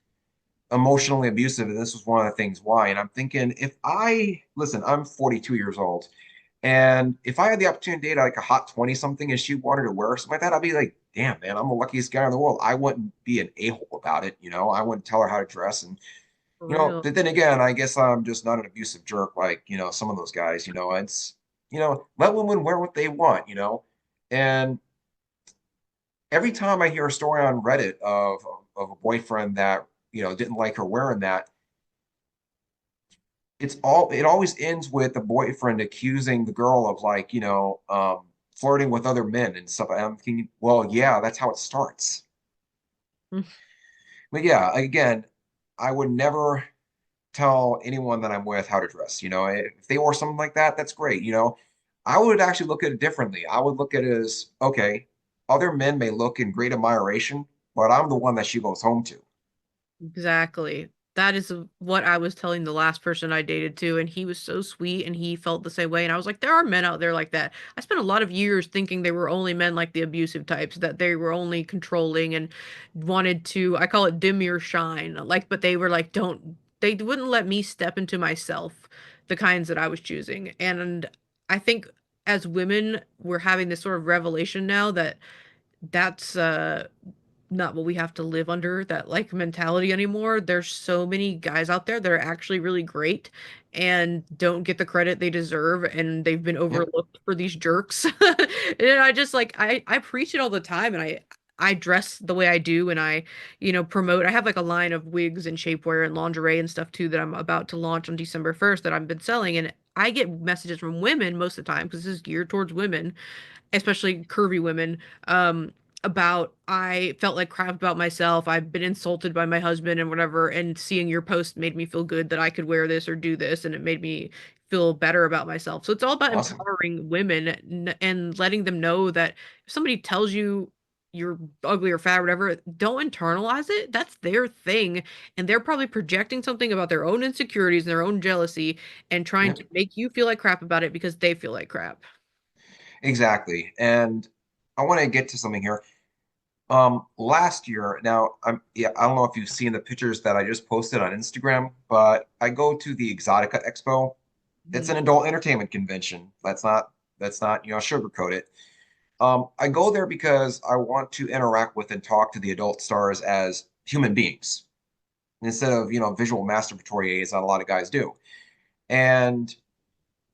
emotionally abusive, and this was one of the things why. And I'm thinking, if I listen, I'm 42 years old, and if I had the opportunity to date like a hot 20 something and she wanted to wear something like that, I'd be like, damn, man, I'm the luckiest guy in the world. I wouldn't be an a-hole about it. I wouldn't tell her how to dress. And, For real. but then again, I guess I'm just not an abusive jerk like, some of those guys, let women wear what they want. And every time I hear a story on Reddit of a boyfriend that, didn't like her wearing that, it always ends with the boyfriend accusing the girl of like, flirting with other men and stuff. And I'm thinking, well, yeah, that's how it starts. But yeah, again, I would never tell anyone that I'm with how to dress. If they wore something like that, that's great. I would actually look at it differently. I would look at it as, okay, other men may look in great admiration, but I'm the one that she goes home to. Exactly. That is what I was telling the last person I dated too, and he was so sweet and he felt the same way. And I was like, there are men out there like that. I spent a lot of years thinking they were only men like the abusive types, that they were only controlling and wanted to, I call it dim your shine. Like, but they were like, they wouldn't let me step into myself, the kinds that I was choosing. And I think as women, we're having this sort of revelation now that that's not what we have to live under, that like mentality anymore. There's so many guys out there that are actually really great and don't get the credit they deserve, and they've been Yep. overlooked for these jerks. And I just like I preach it all the time, and I dress the way I do, and I promote. I have like a line of wigs and shapewear and lingerie and stuff too that I'm about to launch on December 1st that I've been selling, and I get messages from women most of the time because this is geared towards women, especially curvy women, um, about I felt like crap about myself. I've been insulted by my husband and whatever, and seeing your post made me feel good that I could wear this or do this, and it made me feel better about myself. So it's all about Awesome. empowering women and letting them know that if somebody tells you you're ugly or fat or whatever, don't internalize it. That's their thing, and they're probably projecting something about their own insecurities and their own jealousy and trying Yeah, to make you feel like crap about it because they feel like crap. exactly. And I want to get to something here. Last year, now yeah, I don't know if you've seen the pictures that I just posted on Instagram, but I go to the Exotica Expo. It's an Mhm. adult entertainment convention. That's not, sugarcoat it. I go there because I want to interact with and talk to the adult stars as human beings instead of, visual masturbatory aids that a lot of guys do. And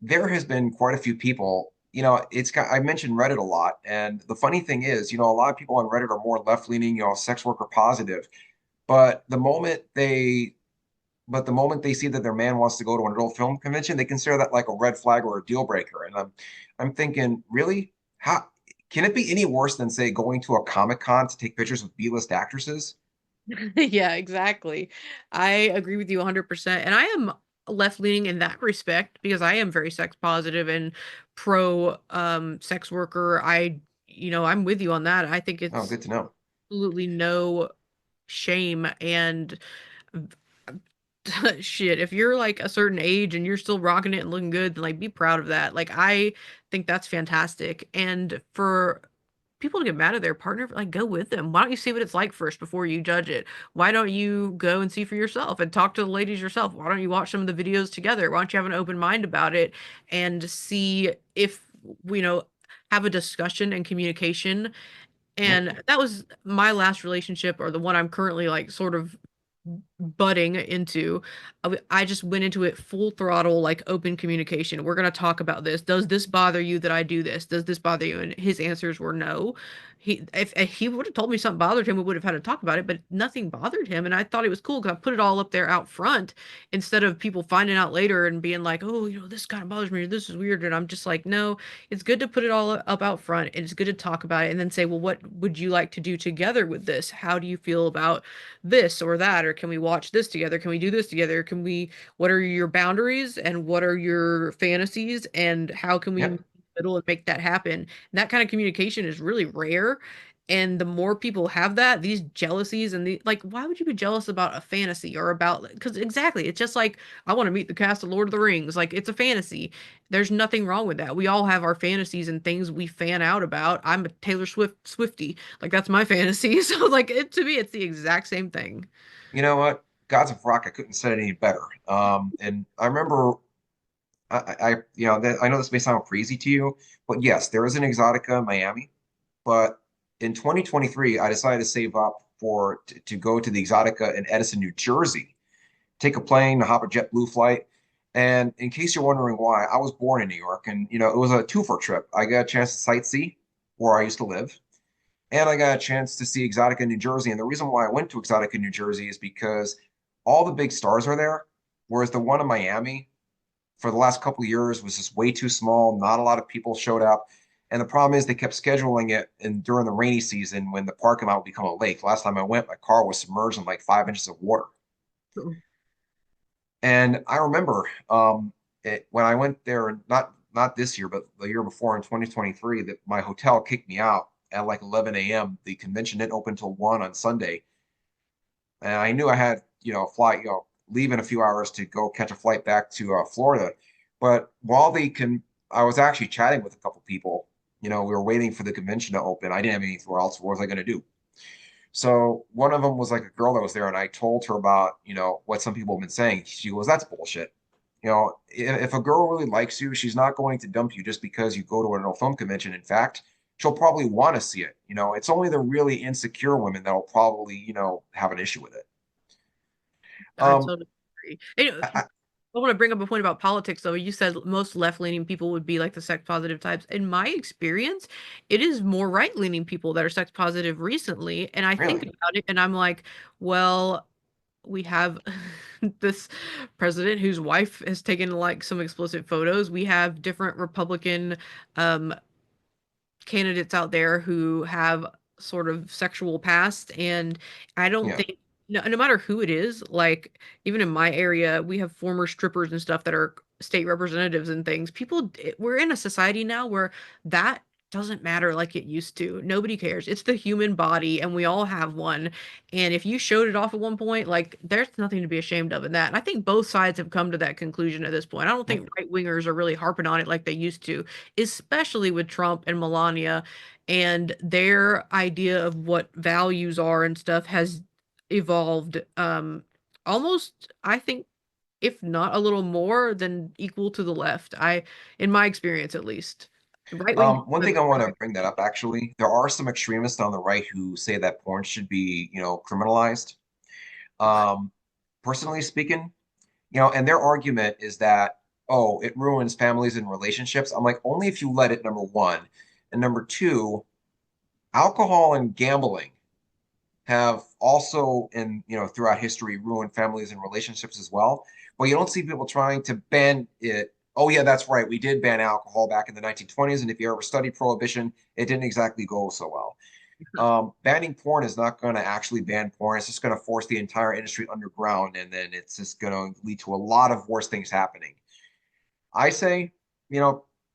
there has been quite a few people, I mentioned Reddit a lot. And the funny thing is, a lot of people on Reddit are more left-leaning, sex worker positive. But the moment they see that their man wants to go to an adult film convention, they consider that like a red flag or a deal breaker. And I'm thinking, really? How can it be any worse than say going to a Comic Con to take pictures with B-list actresses? Yeah, exactly. I agree with you 100%. And I am left leaning in that respect because I am very sex positive and pro sex worker. I'm with you on that. I think Oh, it's good to know. absolutely no shame and shit. If you're like a certain age and you're still rocking it and looking good, then like be proud of that. Like I think that's fantastic. And for people to get mad at their partner, like go with them. Why don't you see what it's like first before you judge it? Why don't you go and see for yourself and talk to the ladies yourself? Why don't you watch some of the videos together? Why don't you have an open mind about it and see if, you know, have a discussion and communication. Yep, And that was my last relationship, or the one I'm currently like sort of butting into. I just went into it full throttle, like open communication. We're going to talk about this. Does this bother you that I do this? Does this bother you? And his answers were no. If he would have told me something bothered him, we would have had to talk about it, but nothing bothered him. And I thought it was cool because I put it all up there out front instead of people finding out later and being like, oh, this kind of bothers me, or this is weird. And I'm just like, no, it's good to put it all up out front. And it's good to talk about it and then say, well, what would you like to do together with this? How do you feel about this or that? Or can we watch this together? Can we do this together? What are your boundaries and what are your fantasies and how can we meet yep. in the middle and make that happen? And that kind of communication is really rare. And the more people have that, these jealousies and the like, why would you be jealous about a fantasy or about, because exactly, it's just like, I want to meet the cast of Lord of the Rings. Like, it's a fantasy. There's nothing wrong with that. We all have our fantasies and things we fan out about. I'm a Taylor Swift Swiftie. Like, that's my fantasy. So, like, to me, it's the exact same thing. You know what? Gods of Rock, I couldn't say it any better. And I remember, I know this may sound crazy to you, but yes, there is an Exotica in Miami. But in 2023, I decided to save up to go to the Exotica in Edison, New Jersey, take a plane, hop a JetBlue flight. And in case you're wondering why, I was born in New York, and it was a two-for trip. I got a chance to sightsee where I used to live, and I got a chance to see Exotica New Jersey. And the reason why I went to Exotica New Jersey is because all the big stars are there, whereas the one in Miami for the last couple of years was just way too small. Not a lot of people showed up. And the problem is they kept scheduling it during the rainy season when the parking lot would become a lake. Last time I went, my car was submerged in like 5 inches of water. And I remember when I went there, not this year, but the year before in 2023, that my hotel kicked me out at like 11 a.m. The convention didn't open until 1 on Sunday. And I knew I had, flight, leave in a few hours to go catch a flight back to Florida. But I was actually chatting with a couple people. We were waiting for the convention to open. I didn't have anything else. What was I going to do? So one of them was like a girl that was there, and I told her about, what some people have been saying. She goes, "That's bullshit. If a girl really likes you, she's not going to dump you just because you go to an adult film convention. In fact, she'll probably want to see it. It's only the really insecure women that'll probably, have an issue with it." I Um, totally agree. And, I, I, I want to bring up a point about politics, though. You said most left-leaning people would be like the sex positive types. In my experience, it is more right-leaning people that are sex positive recently. And I think really, about it and I'm like, well, we have this president whose wife has taken like some explicit photos. We have different Republican um candidates out there who have sort of sexual past. And I don't Yeah. think, no matter who it is, like even in my area, we have former strippers and stuff that are state representatives and things. We're in a society now where that doesn't matter like it used to. Nobody cares. It's the human body, and we all have one. And if you showed it off at one point, like there's nothing to be ashamed of in that. And I think both sides have come to that conclusion at this point. I don't think right wingers are really harping on it like they used to, especially with Trump and Melania, and their idea of what values are and stuff has evolved almost, I think, if not a little more than equal to the left. In my experience at least. Right wing. One thing I want to bring that up, actually, there are some extremists on the right who say that porn should be, criminalized. Um, Personally speaking, and their argument is that, oh, it ruins families and relationships. I'm like, only if you let it, number one. And number two, alcohol and gambling have also, throughout history, ruined families and relationships as well. But you don't see people trying to ban it. Oh, yeah, that's right. We did ban alcohol back in the 1920s. And if you ever studied prohibition, it didn't exactly go so well. Banning porn is not going to actually ban porn. It's just going to force the entire industry underground. And then it's just going to lead to a lot of worse things happening. I say,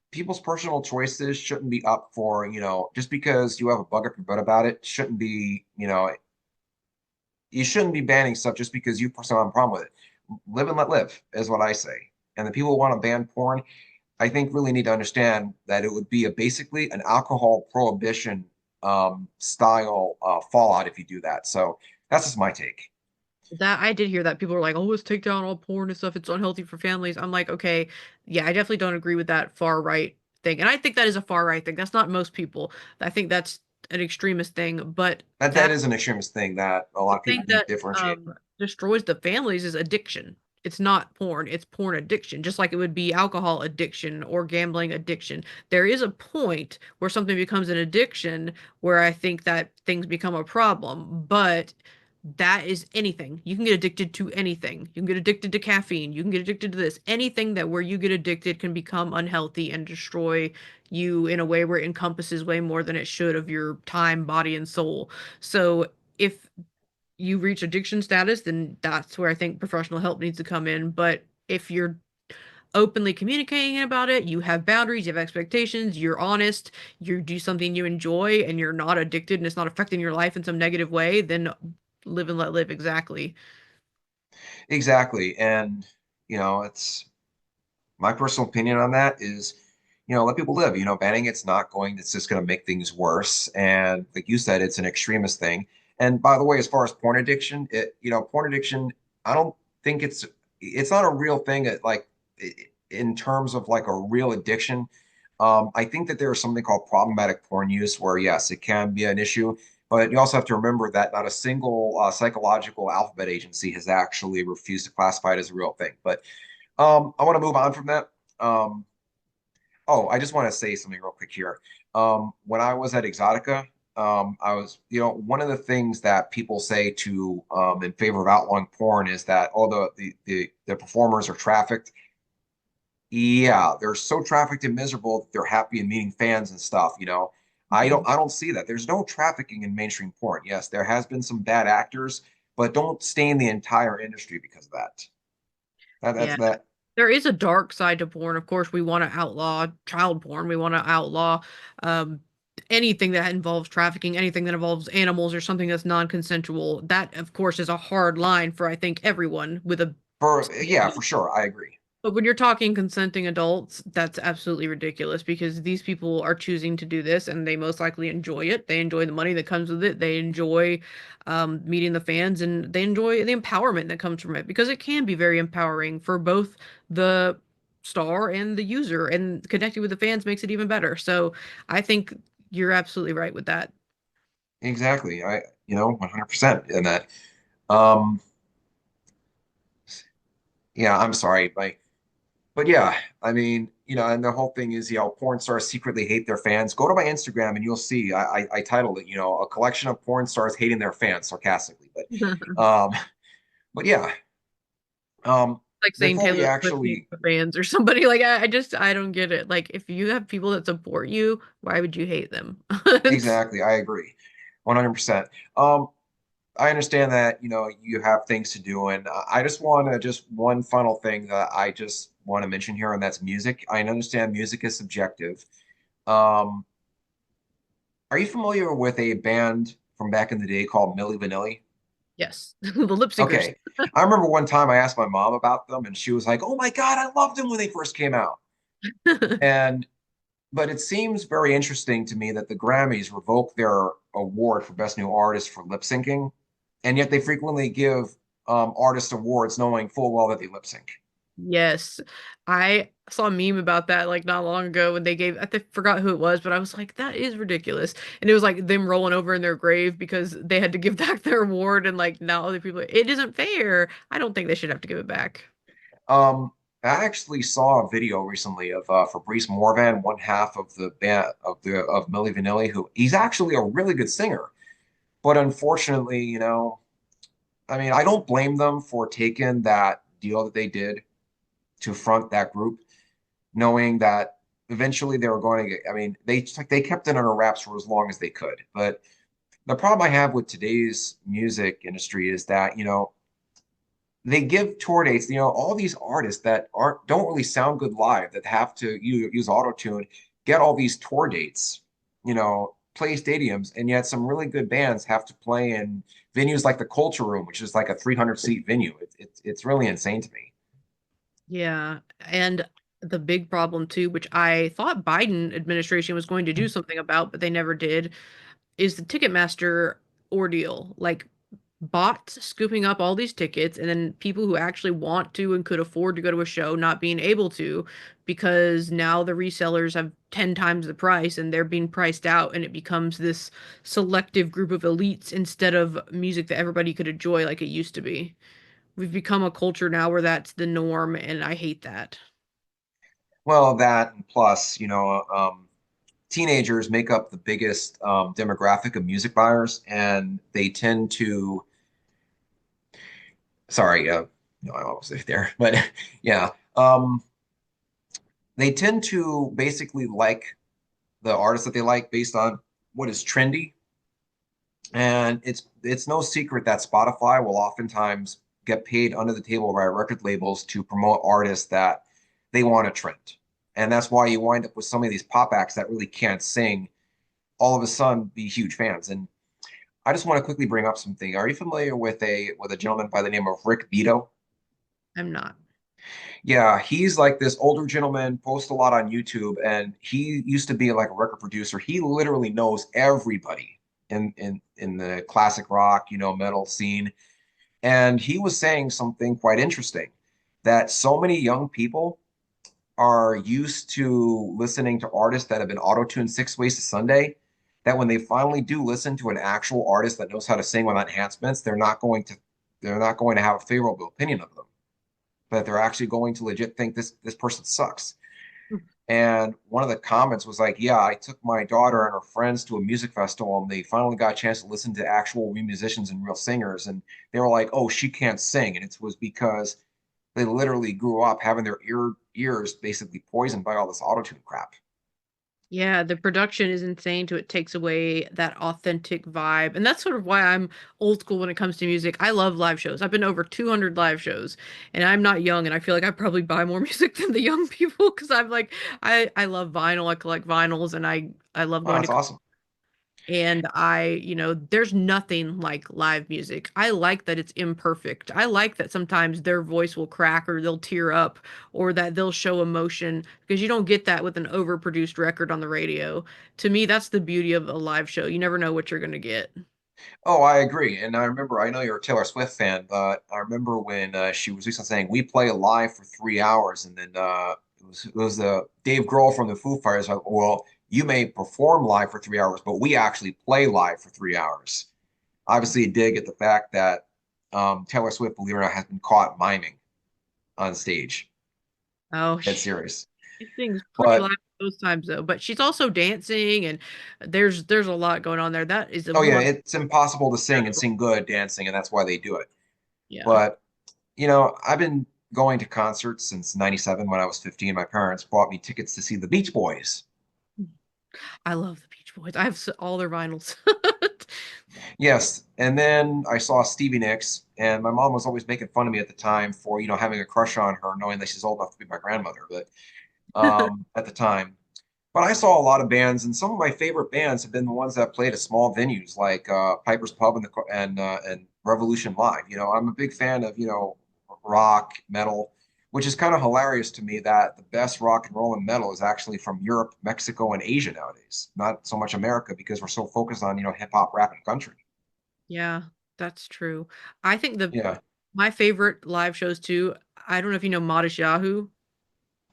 people's personal choices shouldn't be up for, just because you have a bug up your butt about it, shouldn't be, you shouldn't be banning stuff just because you personally have a problem with it. Live and let live is what I say. And the people who want to ban porn, I think really need to understand that it would be basically an alcohol prohibition style fallout if you do that. So that's just my take. That I did hear that people are like, "Oh, let's take down all porn and stuff. It's unhealthy for families." I'm like, okay, yeah, I definitely don't agree with that far right thing. And I think that is a far right thing. That's not most people. I think that's an extremist thing. But That is an extremist thing that a lot the of people thing need to that differentiate. destroys the families is addiction. It's not porn, it's porn addiction, just like it would be alcohol addiction or gambling addiction. There is a point where something becomes an addiction where I think that things become a problem, but that is anything. You can get addicted to anything. You can get addicted to caffeine. You can get addicted to this. Anything that where you get addicted can become unhealthy and destroy you in a way where it encompasses way more than it should of your time, body, and soul. So if you reach addiction status, then that's where I think professional help needs to come in. But if you're openly communicating about it, you have boundaries, you have expectations, you're honest, you do something you enjoy, and you're not addicted and it's not affecting your life in some negative way, then live and let live. Exactly. Exactly. And, it's my personal opinion on that is, let people live. Banning it's just going to make things worse. And like you said, it's an extremist thing. And by the way, as far as porn addiction, porn addiction, I don't think it's not a real thing in terms of like a real addiction. I think that there is something called problematic porn use where, yes, it can be an issue, but you also have to remember that not a single psychological alphabet agency has actually refused to classify it as a real thing. But I want to move on from that. Oh, I just want to say something real quick here. When I was at Exotica, I was, one of the things that people say to in favor of outlawing porn is that the performers are trafficked. Yeah, they're so trafficked and miserable that they're happy and meeting fans and stuff. I don't see that. There's no trafficking in mainstream porn. Yes, there has been some bad actors, but don't stain the entire industry because of that. That's Yeah. that. There is a dark side to porn. Of course, we want to outlaw child porn. We want to outlaw um, anything that involves trafficking, anything that involves animals or something that's non-consensual. That, of course, is a hard line for I think everyone with a. For sure, I agree. But when you're talking consenting adults, that's absolutely ridiculous because these people are choosing to do this and they most likely enjoy it. They enjoy the money that comes with it. They enjoy meeting the fans and they enjoy the empowerment that comes from it because it can be very empowering for both the star and the user, and connecting with the fans makes it even better. So I think you're absolutely right with that. Exactly. 100% in that. Um, yeah, I'm sorry, but yeah, I mean, and the whole thing is, porn stars secretly hate their fans. Go to my Instagram and you'll see. I titled it, a collection of porn stars hating their fans sarcastically. Um, but yeah, Like saying before we Taylor Swift hates actually the fans or somebody. Like I don't get it. Like if you have people that support you, why would you hate them? exactly, I agree. 100%. I understand that, you have things to do, and I just want to just one final thing that I just want to mention here, and that's music. I understand music is subjective. Um, are you familiar with a band from back in the day called Milli Vanilli? Yes, the lip syncers. Okay. I remember one time I asked my mom about them, and she was like, "Oh my God, I loved them when they first came out." And but it seems very interesting to me that the Grammys revoke their award for Best New Artist for lip syncing, and yet they frequently give artist awards knowing full well that they lip sync. Yes, I saw a meme about that like not long ago when they gave, forgot who it was, but I was like, that is ridiculous. And it was like them rolling over in their grave because they had to give back their award, and like now other people, it isn't fair. I don't think they should have to give it back. I actually saw a video recently of Fabrice Morvan, one half of the band of Milli Vanilli, who he's actually a really good singer. But unfortunately, I mean, I don't blame them for taking that deal that they did to front that group, knowing that eventually they were going to get, I mean, they kept it under wraps for as long as they could. But the problem I have with today's music industry is that, they give tour dates, all these artists that don't really sound good live, that have to use auto tune, get all these tour dates, play stadiums, and yet some really good bands have to play in venues like the Culture Room, which is like a 300-seat venue. It's really insane to me. Yeah, and the big problem too, which I thought Biden administration was going to do something about, but they never did, is the Ticketmaster ordeal. Like bots scooping up all these tickets, and then people who actually want to and could afford to go to a show not being able to, because now the resellers have 10 times the price and they're being priced out, and it becomes this selective group of elites instead of music that everybody could enjoy like it used to be. We've become a culture now where that's the norm, and I hate that. Well, that and plus, teenagers make up the biggest demographic of music buyers, and they tend to, sorry, no, I was there, but yeah, they tend to basically like the artists that they like based on what is trendy. And it's no secret that Spotify will oftentimes get paid under the table by record labels to promote artists that they want to trend. And that's why you wind up with some of these pop acts that really can't sing, all of a sudden be huge fans. And I just want to quickly bring up something. Are you familiar with a gentleman by the name of Rick Beato? I'm not. Yeah, he's like this older gentleman, posts a lot on YouTube, and he used to be like a record producer. He literally knows everybody in the classic rock, metal scene. And he was saying something quite interesting, that so many young people are used to listening to artists that have been auto-tuned 6 ways to Sunday, that when they finally do listen to an actual artist that knows how to sing without enhancements, they're not going to have a favorable opinion of them, but they're actually going to legit think this person sucks. And one of the comments was like, "Yeah, I took my daughter and her friends to a music festival, and they finally got a chance to listen to actual real musicians and real singers, and they were like, 'Oh, she can't sing,' and it was because they literally grew up having their ears basically poisoned by all this autotune crap." Yeah, the production is insane, it takes away that authentic vibe. And that's sort of why I'm old school when it comes to music. I love live shows. I've been to over 200 live shows, and I'm not young, and I feel like I probably buy more music than the young people because I'm like I love vinyl. I collect vinyls, and I love Oh, going that's to, awesome. and there's nothing like live music. I like that it's imperfect. I like that sometimes their voice will crack or they'll tear up or that they'll show emotion, because you don't get that with an overproduced record on the radio. To me, that's the beauty of a live show. You never know what you're going to get. Oh, I agree. And I know you're a Taylor Swift fan, but I remember when she was recently saying, "We play live for 3 hours." And then it was Dave Grohl from the Foo Fighters. Like, well, you may perform live for 3 hours, but we actually play live for 3 hours. Obviously, a dig at the fact that Taylor Swift, believe it or not, has been caught miming on stage. Oh, Dead serious. she sings pretty But loud those times though, but she's also dancing, and there's a lot going on there. That is a oh yeah, one. it's impossible to sing and sing good dancing, and that's why they do it. Yeah. But I've been going to concerts since '97 when I was 15. My parents bought me tickets to see the Beach Boys. I love the Beach Boys. I have all their vinyls. Yes, and then I saw Stevie Nicks, and my mom was always making fun of me at the time for, having a crush on her, knowing that she's old enough to be my grandmother, but at the time. But I saw a lot of bands, and some of my favorite bands have been the ones that played at small venues like Piper's Pub and Revolution Live. I'm a big fan of, rock, metal, which is kind of hilarious to me that the best rock and roll and metal is actually from Europe, Mexico, and Asia nowadays, not so much America because we're so focused on, hip hop, rap, and country. Yeah, that's true. I think the Yeah. my favorite live shows too. I don't know if you know Modest Yahoo.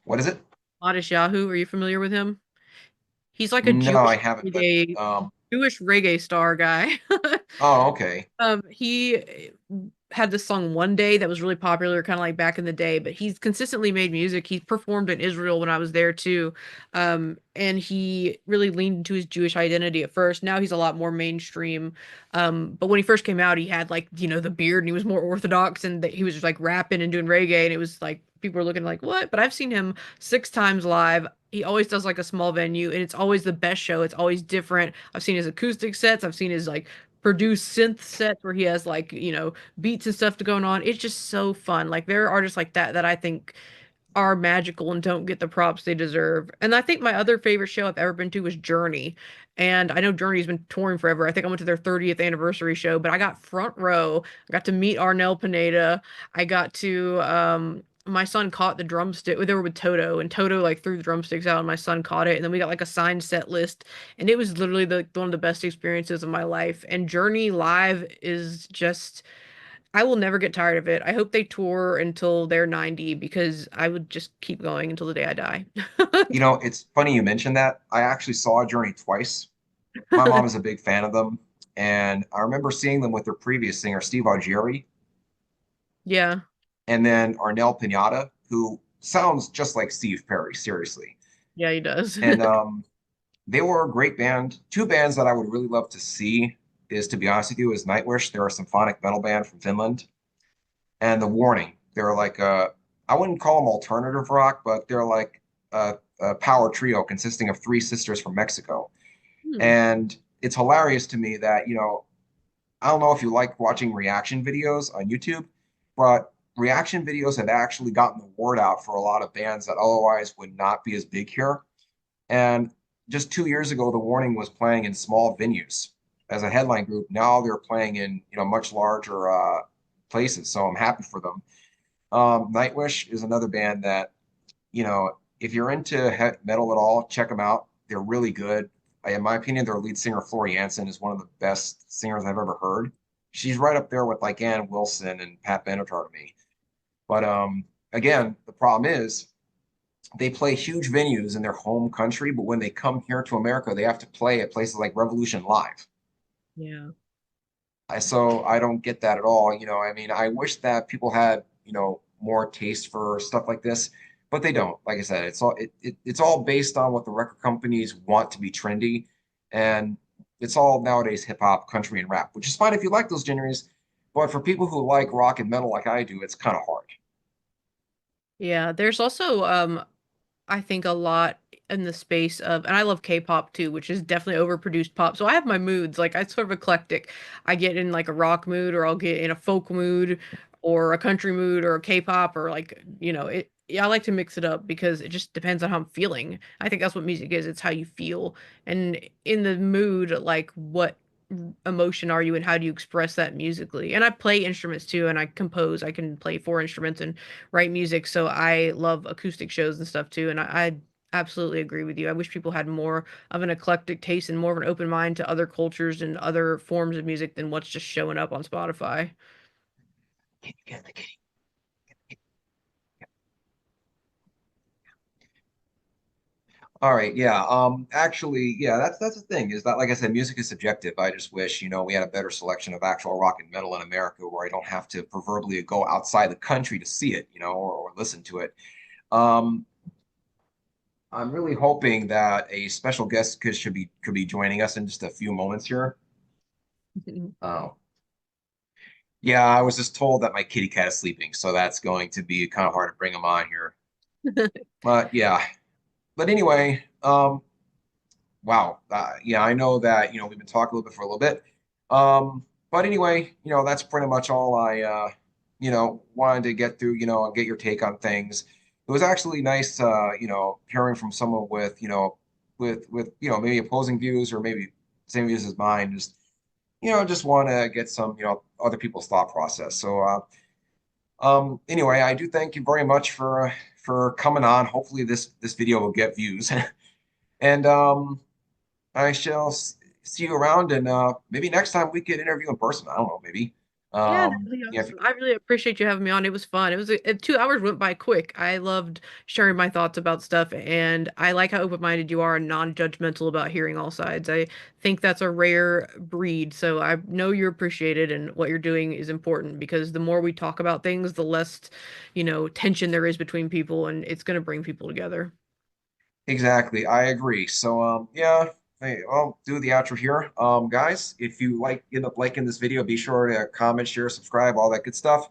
What is it? Modest Yahoo, are you familiar with him? He's like a No, I haven't, but Jewish reggae star guy. oh, okay. He had this song One Day that was really popular, kind of like back in the day, but he's consistently made music. He performed in Israel when I was there too. And he really leaned into his Jewish identity at first. Now he's a lot more mainstream. But when he first came out, he had like, the beard and he was more orthodox and that he was just like rapping and doing reggae. And it was like, people were looking like, what? But I've seen him 6 times live. He always does like a small venue and it's always the best show. It's always different. I've seen his acoustic sets. I've seen his like produced synth sets where he has like, beats and stuff to going on. It's just so fun. Like there are artists like that that I think are magical and don't get the props they deserve. And I think my other favorite show I've ever been to was Journey. And I know Journey's been touring forever. I think I went to their 30th anniversary show, but I got front row. I got to meet Arnel Pineda. I got to my son caught the drumstick. They were with Toto, and Toto like threw the drumsticks out, and my son caught it. And then we got like a signed set list, and it was literally one of the best experiences of my life. And Journey live is just I will never get tired of it. I hope they tour until they're 90 because I would just keep going until the day I die. It's funny you mentioned that. I actually saw Journey twice. My mom is a big fan of them, and I remember seeing them with their previous singer, Steve Augeri, Yeah, and then Arnel Pinata, who sounds just like Steve Perry, seriously. yeah, he does. And they were a great band. Two bands that I would really love to see is, to be honest with you, is Nightwish. They're a symphonic metal band from Finland, and The Warning. They're like I wouldn't call them alternative rock, but they're like a power trio consisting of three sisters from Mexico. Hmm. And it's hilarious to me that, I don't know if you like watching reaction videos on YouTube, but reaction videos have actually gotten the word out for a lot of bands that otherwise would not be as big here. And just 2 years ago, The Warning was playing in small venues as a headline group. Now they're playing in, much larger places. So I'm happy for them. Nightwish is another band that, if you're into metal at all, check them out. They're really good. In my opinion, their lead singer, Flori Jansen, is one of the best singers I've ever heard. She's right up there with like Ann Wilson and Pat Benatar to me. But again, the problem is they play huge venues in their home country, but when they come here to America, they have to play at places like Revolution Live. Yeah. So I don't get that at all. I mean, I wish that people had, more taste for stuff like this, but they don't. Like I said, it's all based on what the record companies want to be trendy, and it's all nowadays hip hop, country, and rap, which is fine if you like those genres, but for people who like rock and metal like I do, it's kind of hard. Yeah, there's also I think a lot in the space of, and I love K-pop too, which is definitely overproduced pop. So I have my moods, like I sort of eclectic. I get in like a rock mood, or I'll get in a folk mood, or a country mood, or a K-pop, or like, it. Yeah, I like to mix it up because it just depends on how I'm feeling. I think that's what music is. It's how you feel. And in the mood, like what emotion are you and how do you express that musically? And I play instruments too, and I compose. I can play 4 instruments and write music, so I love acoustic shows and stuff too. And I absolutely agree with you. I wish people had more of an eclectic taste and more of an open mind to other cultures and other forms of music than what's just showing up on Spotify. All right, yeah. Actually, yeah, that's the thing is that, like I said, music is subjective. I just wish, we had a better selection of actual rock and metal in America where I don't have to proverbially go outside the country to see it, or listen to it. Um, I'm really hoping that a special guest could be joining us in just a few moments here. Oh, yeah, I was just told that my kitty cat is sleeping, so that's going to be kind of hard to bring him on here. But yeah, but anyway, wow. Yeah, I know that, we've been talking a little bit for a little bit. But anyway, that's pretty much all I, wanted to get through, and get your take on things. It was actually nice, hearing from someone with, maybe opposing views or maybe same views as mine. Just want to get some, other people's thought process. So, anyway, I do thank you very much for coming on. Hopefully this video will get views. And I shall see you around, and maybe next time we could interview in person. I don't know, maybe. Yeah, that'd be Yeah, awesome. I really appreciate you having me on. It was fun. It was 2 hours went by quick. I loved sharing my thoughts about stuff, and I like how open-minded you are and non-judgmental about hearing all sides. I think that's a rare breed, so I know you're appreciated, and what you're doing is important because the more we talk about things, the less, tension there is between people, and it's going to bring people together. exactly. I agree. So, yeah, hey, I'll do the outro here. Guys, if you end up liking this video, be sure to comment, share, subscribe, all that good stuff.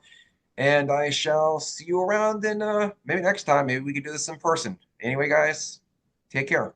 And I shall see you around, and maybe next time, maybe we can do this in person. Anyway, guys, take care.